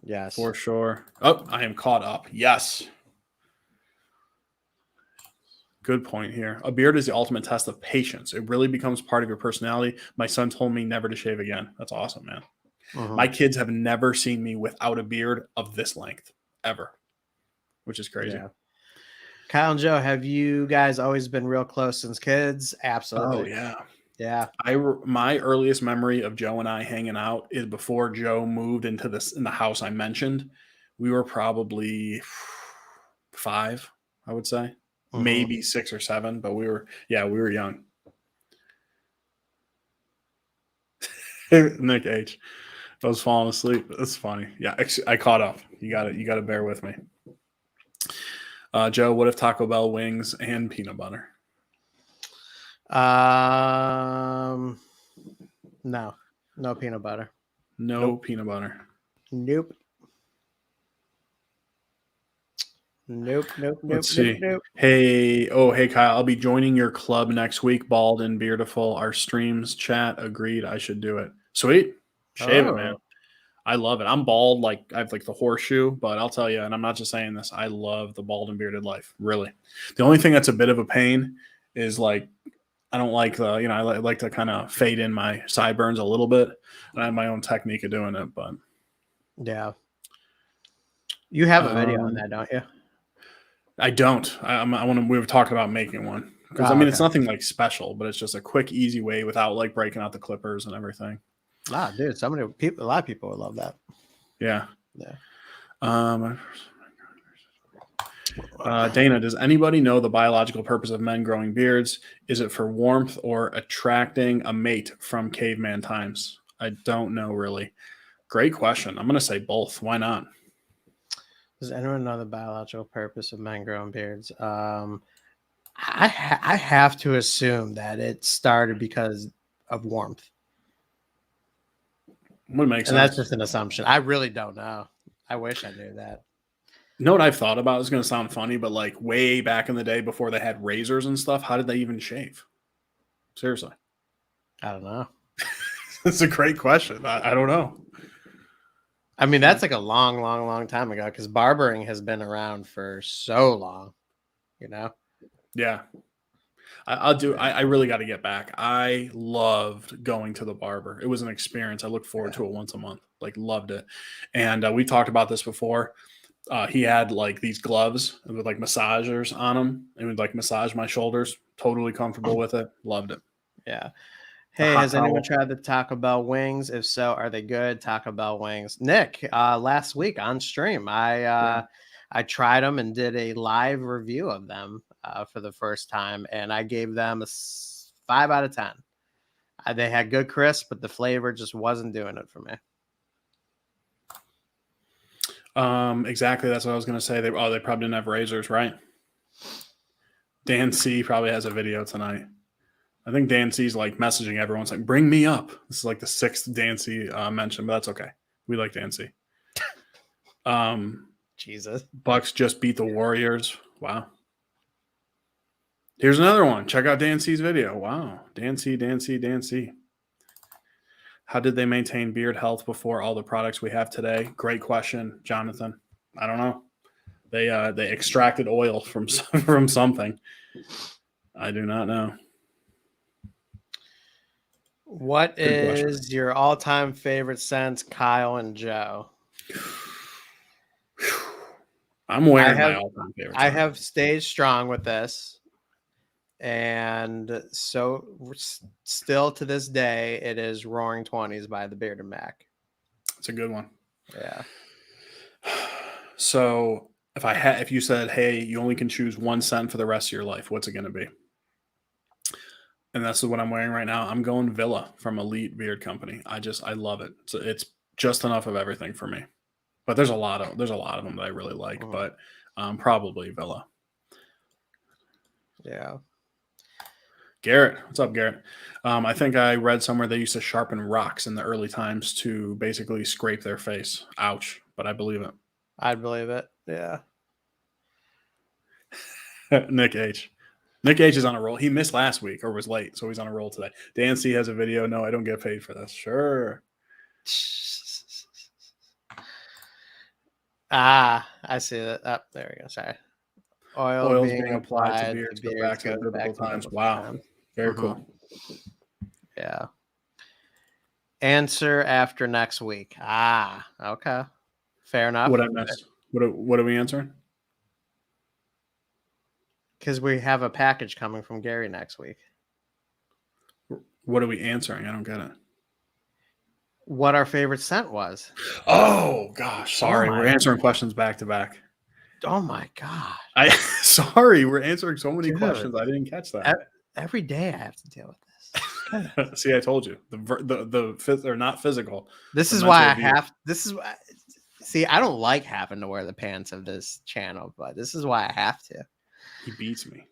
Yes. For sure. Oh, I am caught up. Yes. Good point here. A beard is the ultimate test of patience. It really becomes part of your personality. My son told me never to shave again. That's awesome, man. My kids have never seen me without a beard of this length, ever, which is crazy. Yeah. Kyle and Joe, have you guys always been real close since kids? Absolutely. Oh, yeah. Yeah. My earliest memory of Joe and I hanging out is before Joe moved in the house I mentioned. We were probably 5, I would say. Maybe 6 or 7, but we were young. Nick H. I was falling asleep. That's funny. Yeah, I caught up. You got to bear with me. Joe, what if Taco Bell wings and peanut butter? No peanut butter. Peanut butter. Nope. Let's see. Nope. Hey, Kyle, I'll be joining your club next week. Bald and Beautiful. Our streams chat agreed I should do it. Sweet. Shave it, man. I love it. I'm bald, like I have like the horseshoe, but I'll tell you, and I'm not just saying this, I love the bald and bearded life. Really. The only thing that's a bit of a pain is like I don't like the, I like to kind of fade in my sideburns a little bit. And I have my own technique of doing it, but Yeah. You have a video on that, don't you? I don't. I want to. We were talking about making one because I Oh, mean okay. it's nothing like special, but it's just a quick, easy way without like breaking out the clippers and everything. Ah, dude, a lot of people would love that. Yeah. Yeah. Dana, does anybody know the biological purpose of men growing beards? Is it for warmth or attracting a mate from caveman times? I don't know really. Great question. I'm going to say both. Why not? Does anyone know the biological purpose of men growing beards? I have to assume that it started because of warmth, Would make sense. and that's just an assumption. I really don't know. I wish I knew that. You know what I've thought about? It's going to sound funny, but like way back in the day before they had razors and stuff, how did they even shave? Seriously. I don't know. That's a great question. I don't know. I mean, that's like a long, long, long time ago because barbering has been around for so long, you know? Yeah. I really got to get back. I loved going to the barber. It was an experience. I look forward to it once a month. Like, loved it. And we talked about this before. He had like these gloves with like massagers on them. It would like massage my shoulders. Totally comfortable with it. Loved it. Yeah. The Hey, hot has anyone towel. tried the Taco Bell wings? If so, are they good? Taco Bell wings. Nick, last week on stream, I tried them and did a live review of them for the first time, and I gave them a 5 out of 10. They had good crisp, but the flavor just wasn't doing it for me. Exactly. That's what I was going to say. They probably didn't have razors, right? Dan C probably has a video tonight. I think Dan C's like messaging everyone saying, bring me up. This is like the 6th Dan C mention, but that's okay. We like Dan C. Jesus. Bucks just beat the Warriors. Wow. Here's another one. Check out Dan C's video. Wow. Dan C. How did they maintain beard health before all the products we have today? Great question, Jonathan. I don't know. They extracted oil from from something. I do not know. What Good question. is your all-time favorite scent, Kyle and Joe? I'm wearing my all-time favorite. I have stayed strong with this. And so still to this day, it is Roaring 20s by the Bearded Mac. It's a good one. Yeah. So if you said, hey, you only can choose one scent for the rest of your life, what's it going to be? And that's what I'm wearing right now. I'm going Villa from Elite Beard Company. I love it. It's just enough of everything for me. But there's a lot of them that I really like, but probably Villa. Yeah. Garrett, what's up, Garrett? I think I read somewhere they used to sharpen rocks in the early times to basically scrape their face. Ouch, but I believe it. I'd believe it. Yeah. Nick H. Nick H is on a roll. He missed last week or was late, so he's on a roll today. Dan C has a video. No, I don't get paid for this. Sure. I see that. Oh, there we go. Sorry. Oils being applied to beards go back to biblical times. Wow. Very cool. Yeah. Answer after next week. Okay. Fair enough. What I missed? What are we answering? Because we have a package coming from Gary next week. What are we answering? I don't get it. What our favorite scent was. Oh gosh, sorry. We're answering questions back to back. Oh my god. Sorry, we're answering so many questions. I didn't catch that. Every day I have to deal with this. See, I told you the or not physical. This is why I have. This is why. See, I don't like having to wear the pants of this channel, but this is why I have to. He beats me.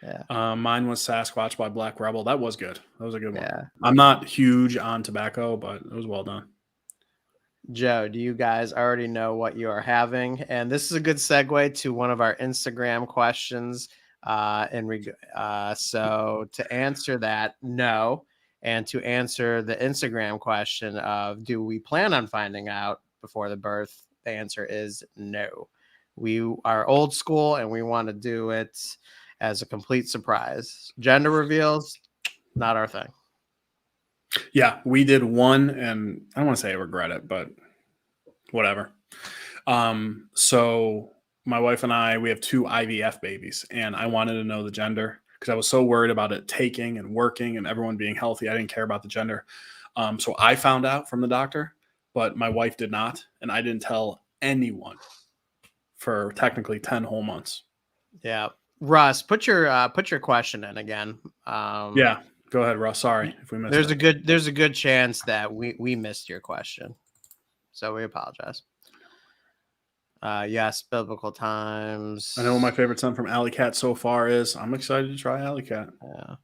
Yeah. Mine was Sasquatch by Black Rebel. That was good. That was a good one. Yeah. I'm not huge on tobacco, but it was well done. Joe, do you guys already know what you are having? And this is a good segue to one of our Instagram questions. So to answer that, no. And to answer the Instagram question of do we plan on finding out before the birth, the answer is no. We are old school and we want to do it as a complete surprise. Gender reveals, not our thing. Yeah, we did one, and I don't want to say I regret it, but whatever. So my wife and I, we have 2 IVF babies, and I wanted to know the gender because I was so worried about it taking and working and everyone being healthy. I didn't care about the gender. So I found out from the doctor, but my wife did not, and I didn't tell anyone for technically 10 whole months. Yeah. Russ, put your question in again. Yeah, go ahead, Russ. Sorry if we missed there's a good chance that we missed your question. So we apologize. Yes, biblical times. I know what my favorite scent from Alley Cat so far is. I'm excited to try Alley Cat. Yeah.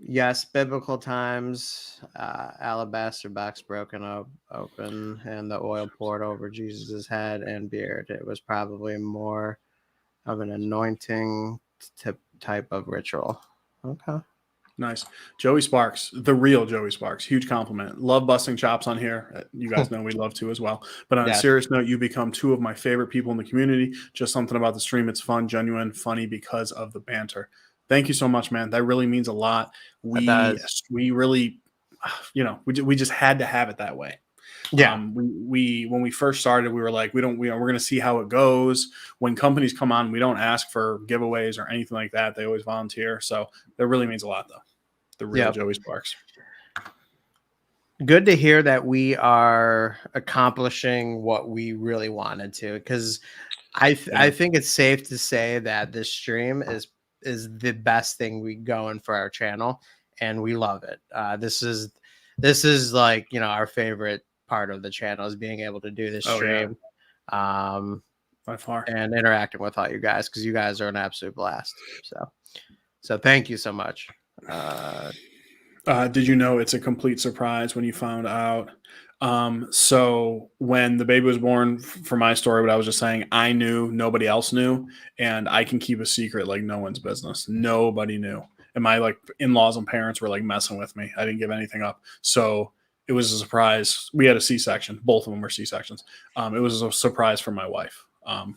Yes, biblical times. Alabaster box broken open, and the oil poured over Jesus' head and beard. It was probably more of an anointing type of ritual. Okay. Nice. Joey Sparks, the real Joey Sparks. Huge compliment. Love busting chops on here. You guys know we love to as well. But on a serious note, you become 2 of my favorite people in the community. Just something about the stream. It's fun, genuine, funny because of the banter. Thank you so much, man. That really means a lot. We really, we just had to have it that way. Yeah. We when we first started, we were like, we're going to see how it goes. When companies come on, we don't ask for giveaways or anything like that. They always volunteer. So that really means a lot, though. The real Joey Sparks. Good to hear that we are accomplishing what we really wanted to, because I think it's safe to say that this stream is the best thing we going for our channel, and we love it. This is like, our favorite part of the channel is being able to do this stream. By far. And interacting with all you guys, because you guys are an absolute blast. So thank you so much. Did you know it's a complete surprise when you found out? So when the baby was born, for my story, what I was just saying, I knew, nobody else knew, and I can keep a secret like no one's business. Nobody knew. And my in-laws and parents were messing with me. I didn't give anything up. So it was a surprise. We had a C-section. Both of them were C-sections. It was a surprise for my wife,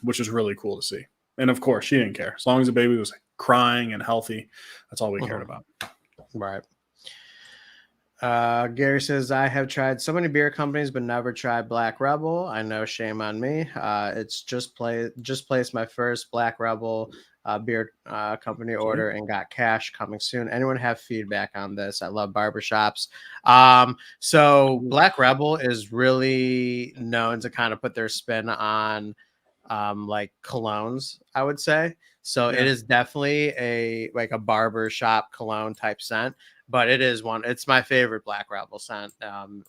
which was really cool to see. And of course, she didn't care. As long as the baby was crying and healthy, that's all we cared about. Right. Gary says, I have tried so many beer companies, but never tried Black Rebel. I know, shame on me. It's just placed my first Black Rebel beer company order and got cash coming soon. Anyone have feedback on this? I love barbershops. So Black Rebel is really known to kind of put their spin on colognes, I would say. So it is definitely a barbershop cologne type scent. But it's my favorite Black Rebel scent. It's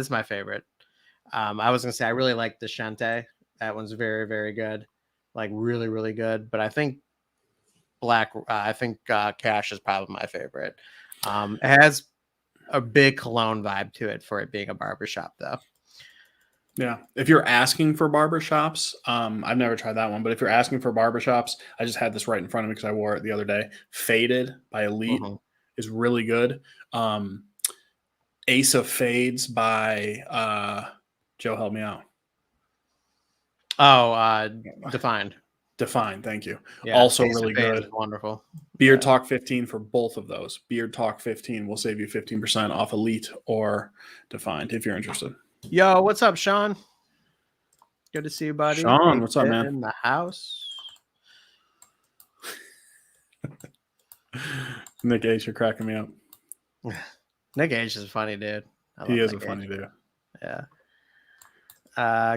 my favorite. I was gonna say I really like the Shente. That one's very, very good. Really, really good. But I think Cash is probably my favorite. It has a big cologne vibe to it for it being a barbershop though. Yeah. If you're asking for barbershops, I've never tried that one, but if you're asking for barbershops, I just had this right in front of me because I wore it the other day. Faded by Elite is really good. Ace of Fades by Joe, help me out. Defined. Defined, thank you. Yeah, also really good. Wonderful. Beard Talk 15 for both of those. Beard Talk 15 will save you 15% off Elite or Defined if you're interested. Yo, what's up, Sean? Good to see you, buddy. Sean, what's up, man? In the house. Nick H, you're cracking me up. Nick H is a funny dude. He is a funny dude. Yeah.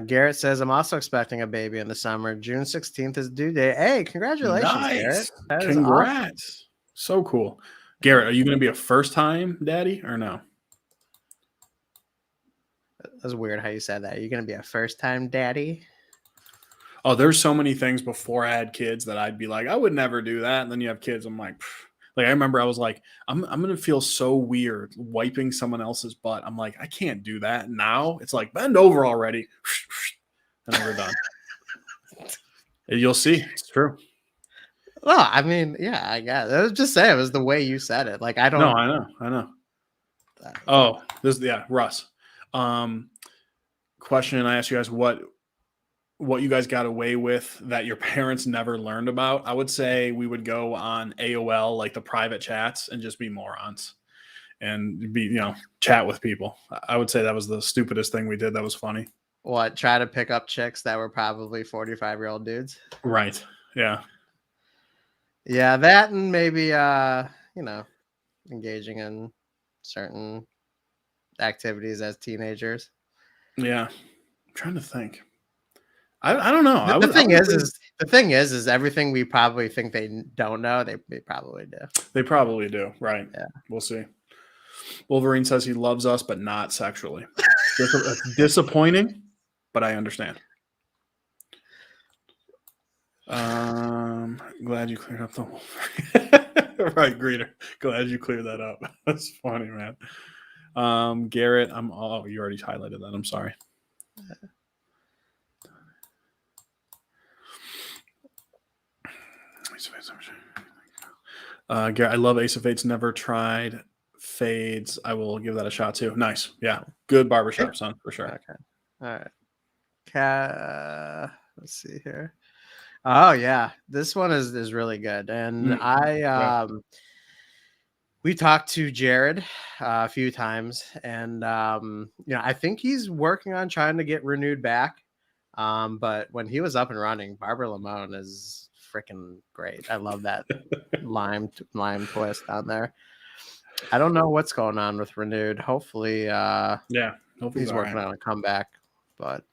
Garrett says, I'm also expecting a baby in the summer. June 16th is due date. Hey, congratulations, nice. Garrett. Congrats. Awesome. So cool. Garrett, are you going to be a first-time daddy or no? That's weird how you said that. Are you going to be a first-time daddy? Oh, there's so many things before I had kids that I'd be like, I would never do that. And then you have kids. I'm like, I remember I was like, I'm going to feel so weird wiping someone else's butt. I'm like, I can't do that. Now it's like, bend over already. And then we're done. You'll see. It's true. Well, I mean, yeah, I guess. I was just saying, it was the way you said it. Like, I No, don't. I know. Oh, Russ. Um, question I asked you guys what you guys got away with that your parents never learned about. I would say we would go on AOL, like the private chats, and just be morons and be, chat with people. I would say that was the stupidest thing we did. That was funny. What, try to pick up chicks that were probably 45-year-old dudes? Right. Yeah. Yeah, that and maybe you know, engaging in certain activities as teenagers. Yeah. I'm trying to think. I don't know. The I thing was is everything we probably think they don't know, they probably do. They probably do. Right. Yeah. We'll see. Wolverine says he loves us, but not sexually. Disappointing, but I understand. Glad you cleared up the Wolverine. Right, Greeter. Glad you cleared that up. That's funny, man. Garrett, you already highlighted that. I'm sorry. Garrett, I love Ace of Fades. Never tried Fades. I will give that a shot too. Nice. Yeah. Good barbershop, son, for sure. Okay. All right. Let's see here. Oh yeah, this one is really good, and we talked to Jared a few times, and I think he's working on trying to get renewed back. But when he was up and running, Barbara Lamone is freaking great. I love that lime twist on there. I don't know what's going on with renewed. Hopefully, hopefully he's working on a comeback, but.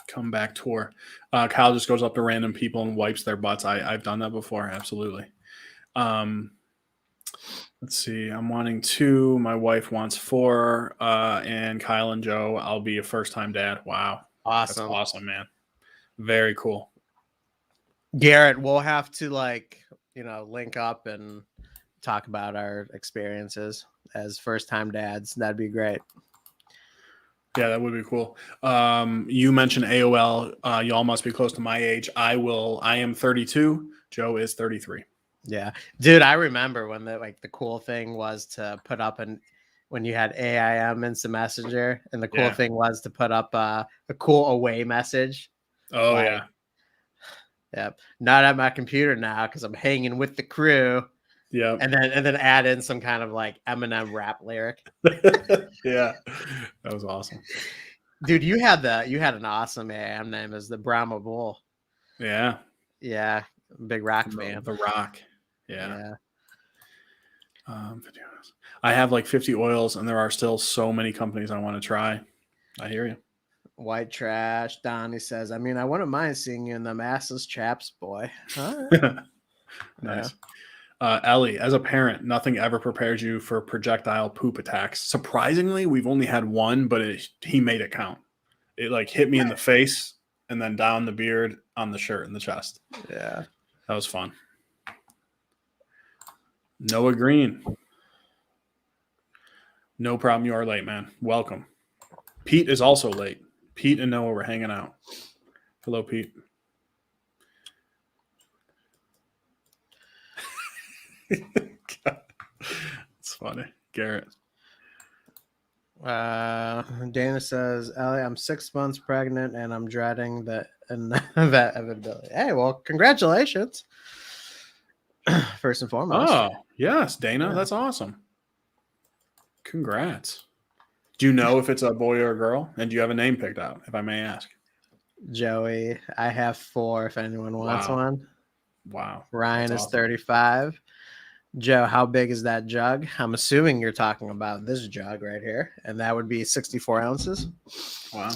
Comeback tour. Kyle just goes up to random people and wipes their butts. I've done that before. Absolutely. Let's see. I'm wanting 2. My wife wants 4. And Kyle and Joe, I'll be a first-time dad. Wow. Awesome. That's awesome, man. Very cool. Garrett, we'll have to link up and talk about our experiences as first-time dads. That'd be great. Yeah, that would be cool. You mentioned AOL. Y'all must be close to my age. I am 32. Joe is 33. Yeah, dude, I remember when the cool thing was to put up when you had AIM Instant Messenger, and the cool thing was to put up a cool away message. Oh yeah. Yep. Not at my computer now because I'm hanging with the crew. Yeah. And then add in some kind of Eminem rap lyric. Yeah. That was awesome. Dude, you had an awesome AM name as the Brahma Bull. Yeah. Yeah. Big rock fan. The Rock. Yeah. I have 50 oils, and there are still so many companies I want to try. I hear you. White Trash. Donnie says, I mean, I wouldn't mind seeing you in the masses chaps, boy. All right. Nice. Ellie, as a parent, nothing ever prepares you for projectile poop attacks. Surprisingly, we've only had one, but he made it count. It hit me in the face and then down the beard, on the shirt, and the chest. Yeah. That was fun. Noah Green. No problem. You are late, man. Welcome. Pete is also late. Pete and Noah were hanging out. Hello, Pete. It's funny. Garrett. Dana says, Ellie, I'm 6 months pregnant and I'm dreading that inevitability. Hey, well, congratulations. First and foremost. Oh, yes, Dana. Yeah. That's awesome. Congrats. Do you know if it's a boy or a girl? And do you have a name picked out, if I may ask? Joey. I have 4 if anyone wants one. Wow. Ryan is 35. Joe, how big is that jug? I'm assuming you're talking about this jug right here, and that would be 64 ounces. Wow.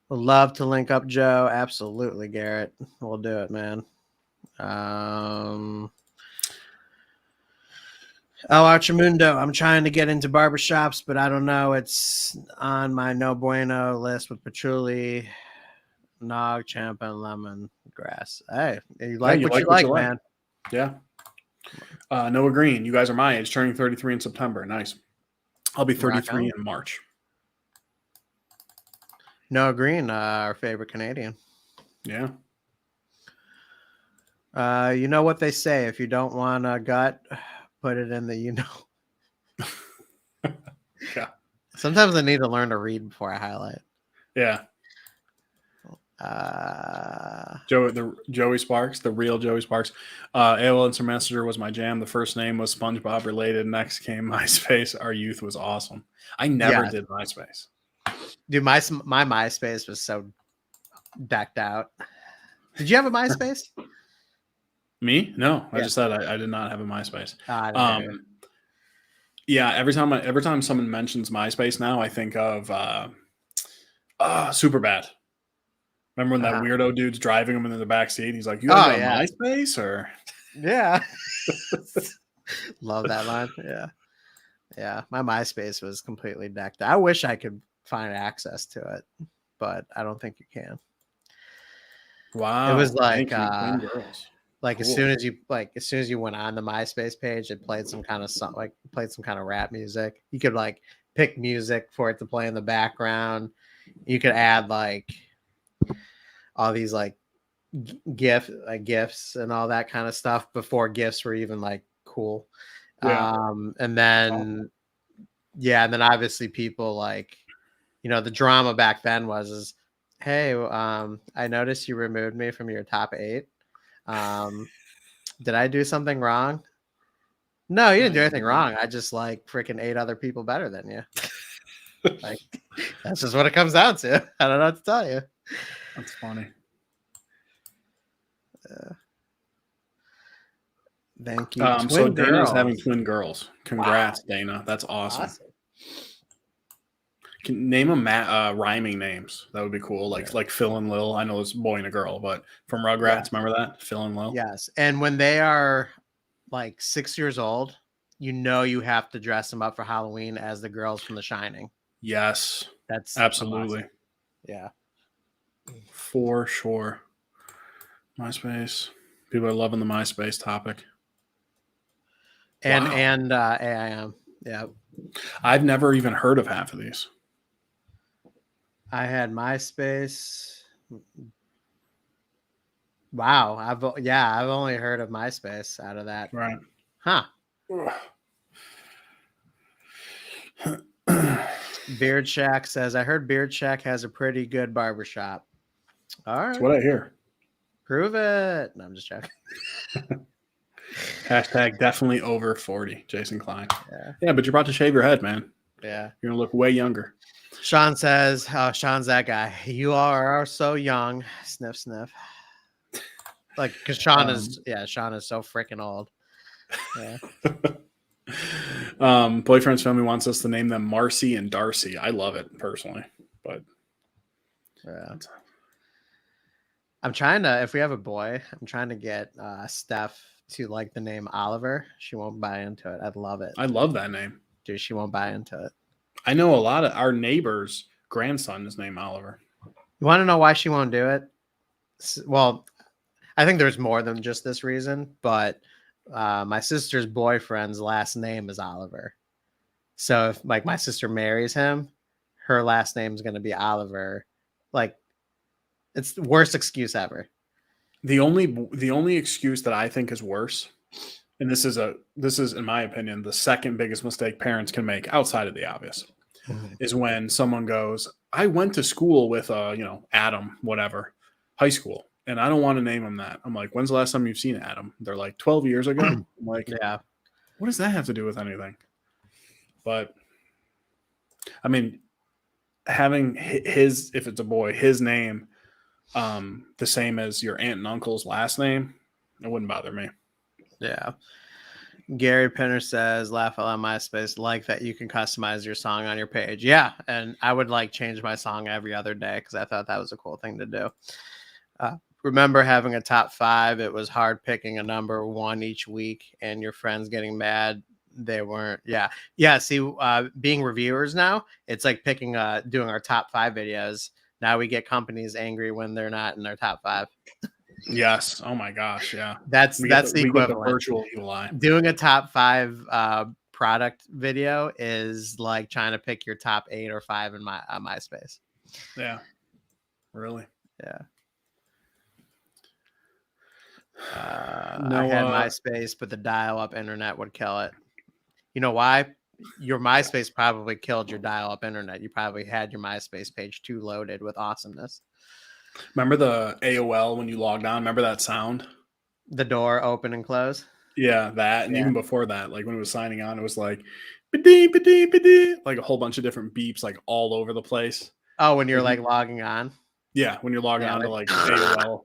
Would love to link up, Joe. Absolutely, Garrett. We'll do it, man. Archimundo, I'm trying to get into barbershops, but I don't know. It's on my no bueno list with patchouli, nog, champa, and lemon grass. Hey, you like what you like, man. Yeah. Noah Green, you guys are my age, turning 33 in September. Nice. I'll be 33 in March. Noah Green, our favorite Canadian. Yeah. You know what they say: if you don't want a gut, put it in the Yeah. Sometimes I need to learn to read before I highlight. Yeah. Joey Sparks, the real Joey Sparks. AOL Instant Messenger was my jam. The first name was SpongeBob related. Next came MySpace. Our youth was awesome. I never did MySpace. Dude, my MySpace was so decked out. Did you have a MySpace? Me? No, I just said I did not have a MySpace. Yeah, every time someone mentions MySpace now, I think of Superbad. Remember when that weirdo dude's driving him in the back seat? He's like, "You guys got MySpace?" Or yeah, love that line. Yeah. My MySpace was completely decked. I wish I could find access to it, but I don't think you can. Wow, it was like girls. Like cool. as soon as you went on the MySpace page, it played some kind of rap music. You could like pick music for it to play in the background. You could add like all these like gifs and all that kind of stuff before gifs were even like cool. And then and then obviously people like, the drama back then was hey, I noticed you removed me from your top 8. Did I do something wrong? No, you didn't do anything wrong. I just like freaking 8 other people better than you. Like, that's just what it comes down to. I don't know what to tell you. That's funny. Thank you. So Dana's having twin girls. Congrats, wow. Dana. That's awesome. Can name them rhyming names. That would be cool. Like Phil and Lil. I know it's a boy and a girl, but from Rugrats, remember that? Phil and Lil. Yes. And when they are like 6 years old, you have to dress them up for Halloween as the girls from The Shining. Yes. That's absolutely. Awesome. Yeah. For sure. MySpace. People are loving the MySpace topic. And AIM. Yeah. I've never even heard of half of these. I had MySpace. Wow. I've only heard of MySpace out of that. Right. Huh. Beard Shack says, I heard Beard Shack has a pretty good barbershop. All right. That's what I hear. Prove it. No, I'm just joking. Hashtag definitely over 40, Jason Klein. Yeah, but you're about to shave your head, man. Yeah. You're going to look way younger. Sean says, Sean's that guy. You are so young. Sniff, sniff. Like, because Sean is so freaking old. Yeah. Boyfriend's family wants us to name them Marcy and Darcy. I love it personally, but I'm trying to, if we have a boy, I'm trying to get Steph to like the name Oliver. She won't buy into it. I'd love it. I love that name. Dude, she won't buy into it. I know a lot of our neighbors' grandson is named Oliver. You want to know why she won't do it? Well, I think there's more than just this reason, but my sister's boyfriend's last name is Oliver. So if like my sister marries him, her last name is going to be Oliver. Like, it's the worst excuse ever. The only excuse that I think is worse, and this is in my opinion the second biggest mistake parents can make outside of the obvious, is when someone goes, I went to school with Adam, whatever, high school, and I don't want to name him that. I'm like, when's the last time you've seen Adam? They're like 12 years ago. I'm like, yeah. What does that have to do with anything? But I mean, having his, if it's a boy, his name the same as your aunt and uncle's last name, it wouldn't bother me. Yeah. Gary Pinner says, laugh out loud MySpace, like that you can customize your song on your page. Yeah. And I would like change my song every other day because I thought that was a cool thing to do. Remember having a top 5. It was hard picking a number 1 each week and your friends getting mad. They weren't. Yeah. See, being reviewers now, it's like picking, doing our top 5 videos. Now we get companies angry when they're not in their top 5. Yes. Oh my gosh. Yeah. That's the equivalent. Get the virtual evil eye. Doing a top 5 product video is like trying to pick your top 8 or 5 in my MySpace. Yeah. Really? Yeah. No, I had MySpace, but the dial-up internet would kill it. You know why? Your MySpace probably killed your dial-up internet. You probably had your MySpace page too loaded with awesomeness. remember the AOL when you logged on? Remember that sound? The door open and close. Yeah, that. And Yeah. even before that, like when it was signing on, it was like, ba-dee, ba-dee, ba-dee, like a whole bunch of different beeps, like all over the place. Oh, when you're Like, like logging on. yeah, when you're logging Yeah, on to like like AOL.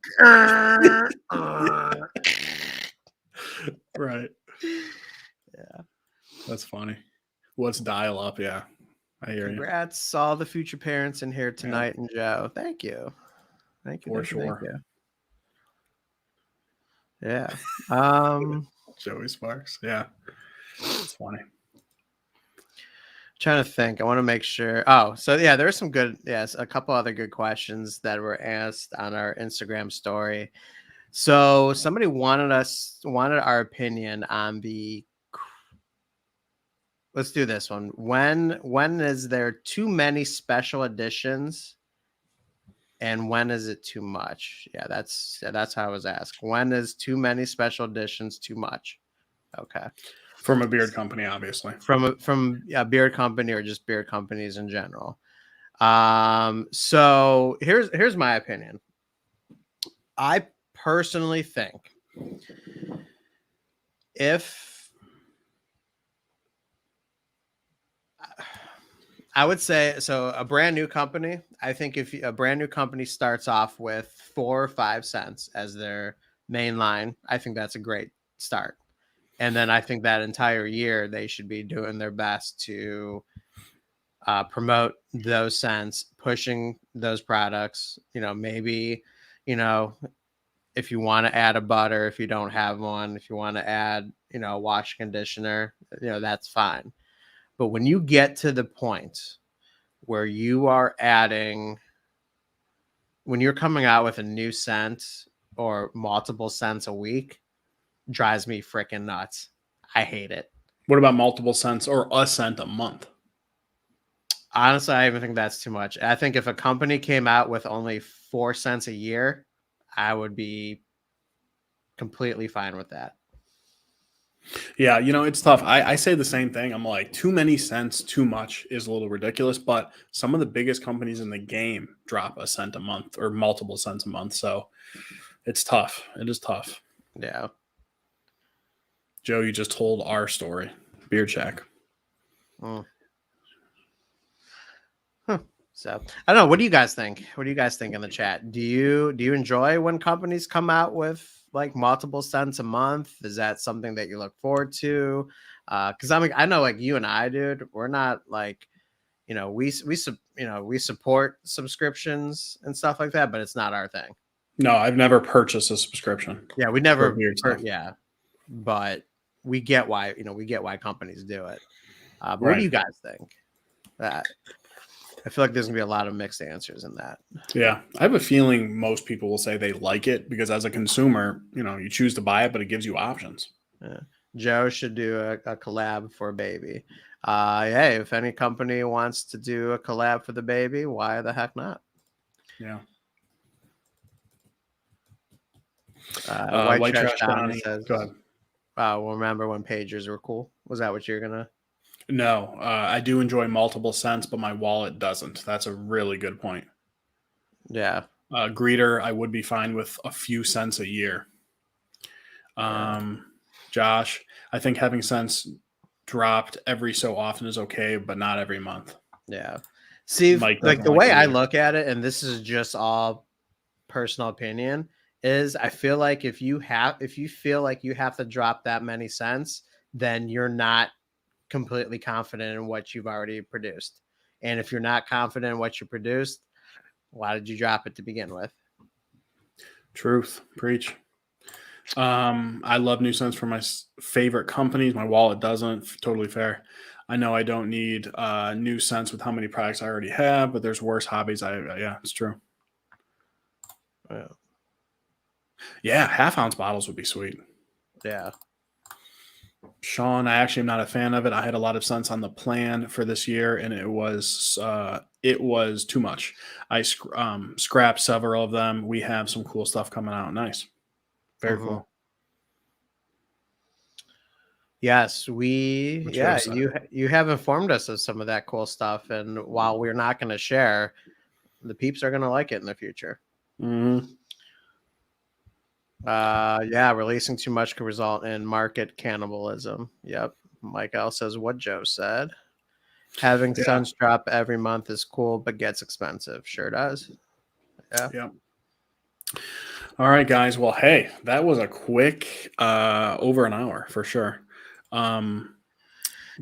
Right. yeah. That's funny. What's dial up? Yeah, I hear you. Congrats, all the future parents in here Yeah, tonight, and Joe. Thank you. Thank you. for Thank you. Thank sure. you. Yeah. Um, Joey Sparks. Yeah, it's funny. trying to think. I want to make sure. Oh, so yeah, there's some good, yes, a couple other good questions that were asked on our Instagram story. So somebody wanted our opinion on the. Let's do this one. When is there too many special editions, and when is it too much? Yeah, that's how I was asked. When is too many special editions too much? Okay. From a beard company, obviously. From a beer company or just beer companies in general. So here's my opinion. I personally think if I would say so, a brand new company, I think if a brand new company starts off with 4 or 5 cents as their main line, I think that's a great start. And then I think that entire year they should be doing their best to promote those cents, pushing those products. Maybe, you know, if you want to add a butter, if you don't have one, if you want to add, a wash conditioner, that's fine. But when you get to the point where when you're coming out with a new scent or multiple scents a week, drives me freaking nuts. I hate it. What about multiple cents or a cent a month? Honestly, I even think that's too much. I think if a company came out with only 4 cents a year, I would be completely fine with that. Yeah, it's tough. I say the same thing. I'm like, too many cents, too much is a little ridiculous. But some of the biggest companies in the game drop a cent a month or multiple cents a month. So it's tough. It is tough. Yeah. Joe, you just told our story. Beard Shack. Mm. Huh. So I don't know. What do you guys think? What do you guys think in the chat? Do you enjoy when companies come out with like multiple cents a month? Is that something that you look forward to? Because I know like you and I, dude, we're not like, we support subscriptions and stuff like that, but it's not our thing. No, I've never purchased a subscription. Yeah, we for never. beard stuff. Yeah, but we get why companies do it. But what Right. do you guys think? I feel like there's gonna be a lot of mixed answers in that. Yeah, I have a feeling most people will say they like it because as a consumer, you choose to buy it, but it gives you options. Yeah. Joe should do a collab for a baby. Hey, if any company wants to do a collab for the baby, why the heck not? Yeah. White Trash Donnie Go says, ahead. well, remember when pagers were cool? Was that what you're gonna? No, I do enjoy multiple cents, but my wallet doesn't. That's a really good point. Yeah. Greeter, I would be fine with a few cents a year. Josh, I think having cents dropped every so often is okay, but not every month. Yeah. See, Mike like doesn't the like way it I either. look at it, and this is just all personal opinion, is I feel like if you feel like you have to drop that many cents, then you're not completely confident in what you've already produced. And if you're not confident in what you produced, why did you drop it to begin with? Truth. Preach. I love new cents for my favorite companies. My wallet doesn't. Totally fair. I know I don't need new cents with how many products I already have, but there's worse hobbies. Yeah, it's true. Yeah. Yeah, half ounce bottles would be sweet. Yeah. Sean, I actually am not a fan of it. I had a lot of sense on the plan for this year, and it was too much. I scrapped several of them. We have some cool stuff coming out. Nice, very Mhm. cool. Yes, Which we're yeah, excited. you have informed us of some of that cool stuff, and while we're not going to share, the peeps are going to like it in the future. Mm-hmm. Yeah, releasing too much could result in market cannibalism. Yep. Mike L says what Joe said. Having Yeah, Suns drop every month is cool, but gets expensive. Sure does. Yeah. yeah. All right, guys. Well, hey, that was a quick over an hour for sure. Um,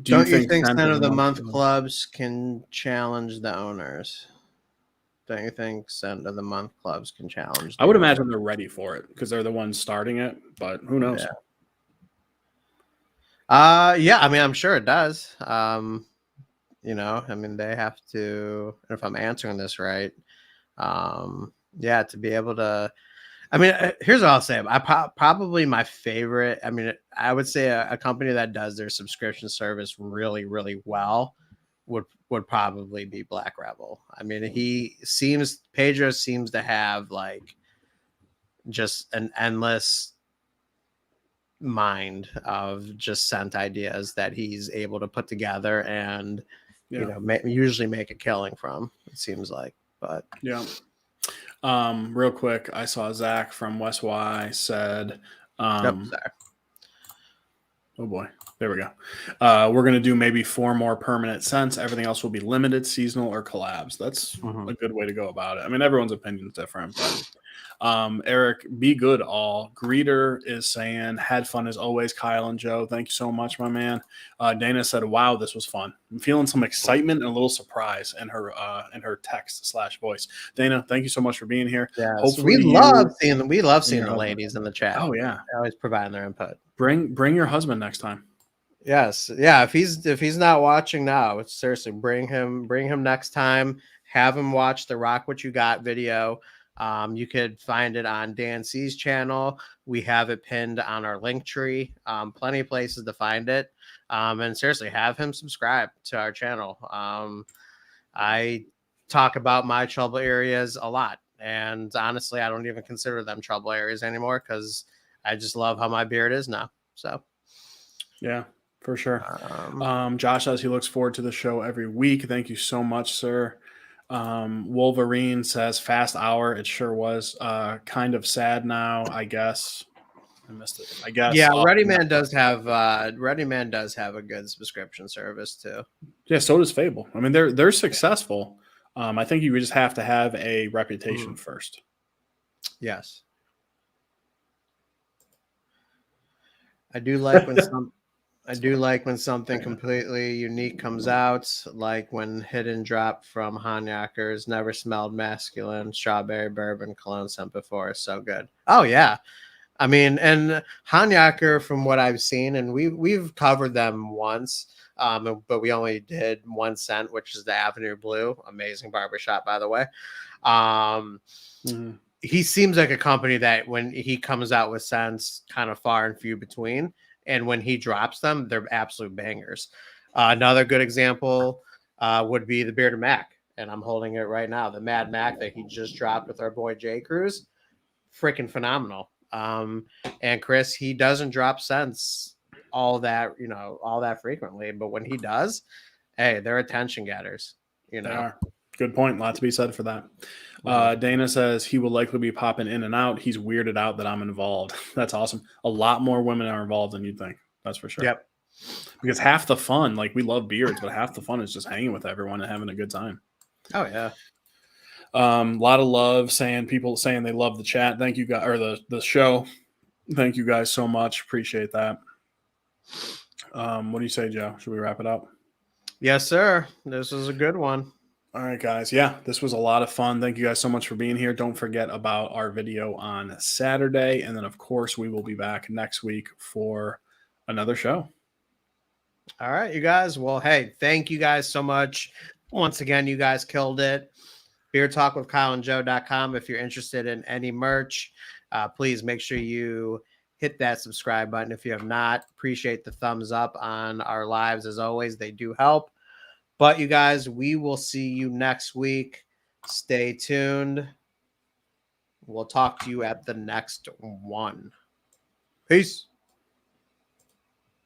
do you Don't you think think scent Center of of the the month? Month clubs can challenge the owners? Don't you think Center of the Month clubs can challenge I the would owners? imagine they're ready for it because they're the ones starting it, but who knows? Yeah. Yeah, I mean, I'm sure it does. I mean, they have to, if I'm answering this right, yeah, to be able to, I mean, here's what I'll say. Probably my favorite. I mean, I would say a company that does their subscription service really, really well would probably be Black Rebel. I mean, Pedro seems to have like just an endless mind of just scent ideas that he's able to put together and Yeah, usually make a killing from. It seems like, but yeah. Real quick, I saw Zach from West Y said, nope, um, sorry. oh boy, there we go. We're gonna do maybe 4 more permanent scents. Everything else will be limited, seasonal, or collabs. That's Mhm. a good way to go about it. I mean, everyone's opinion is different, but Eric, be good all. Greeter is saying, had fun as always, Kyle and Joe. Thank you so much, my man. Dana said, wow, this was fun. I'm feeling some excitement and a little surprise in her text/voice. Dana, thank you so much for being here. Yes, Hopefully you we love and seeing your the husband. ladies in the chat. Oh yeah. They're always providing their input. Bring your husband next time. Yes, yeah. If he's not watching now, seriously bring him next time. Have him watch the Rock What You Got video. You could find it on Dan C's channel. We have it pinned on our link tree. Plenty of places to find it. And seriously, have him subscribe to our channel. I talk about my trouble areas a lot, and honestly, I don't even consider them trouble areas anymore because I just love how my beard is now. So. Yeah, for sure. Um, Josh says he looks forward to the show every week. Thank you so much, sir. Wolverine says fast hour. It sure was. Kind of sad now, I guess. I missed it. I guess. Yeah, Ready Man does have a good subscription service too. Yeah, so does Fable. I mean, they're successful. I think you just have to have a reputation first. Yes. I do like when something completely unique comes out, like when Hidden Drop from Hanyakers never smelled masculine, strawberry bourbon cologne scent before. So good. Oh yeah. I mean, and Hanyaker, from what I've seen, and we've covered them once, but we only did one scent, which is the Avenue Blue. Amazing barbershop, by the way. He seems like a company that when he comes out with scents, kind of far and few between, and when he drops them, they're absolute bangers. Another good example would be the Bearded Mac, and I'm holding it right now. The Mad Mac that he just dropped with our boy J Cruz, freaking phenomenal. And Chris, he doesn't drop scents all that frequently, but when he does, hey, they're attention getters. They are. Good point. Lot to be said for that. Dana says he will likely be popping in and out. He's weirded out that I'm involved. That's awesome. A lot more women are involved than you'd think. That's for sure. Yep. Because half the fun, like we love beards, but half the fun is just hanging with everyone and having a good time. Oh yeah. A lot of love people saying they love the chat. Thank you guys, or the show. Thank you guys so much. Appreciate that. What do you say, Joe? Should we wrap it up? Yes, sir. This was a good one. All right, guys. Yeah, this was a lot of fun. Thank you guys so much for being here. Don't forget about our video on Saturday. And then, of course, we will be back next week for another show. All right, you guys. Well, hey, thank you guys so much. Once again, you guys killed it. BeerTalkWithKyleandJoe.com. If you're interested in any merch, please make sure you hit that subscribe button if you have not. Appreciate the thumbs up on our lives as always. They do help. But you guys, we will see you next week. Stay tuned. We'll talk to you at the next one. Peace.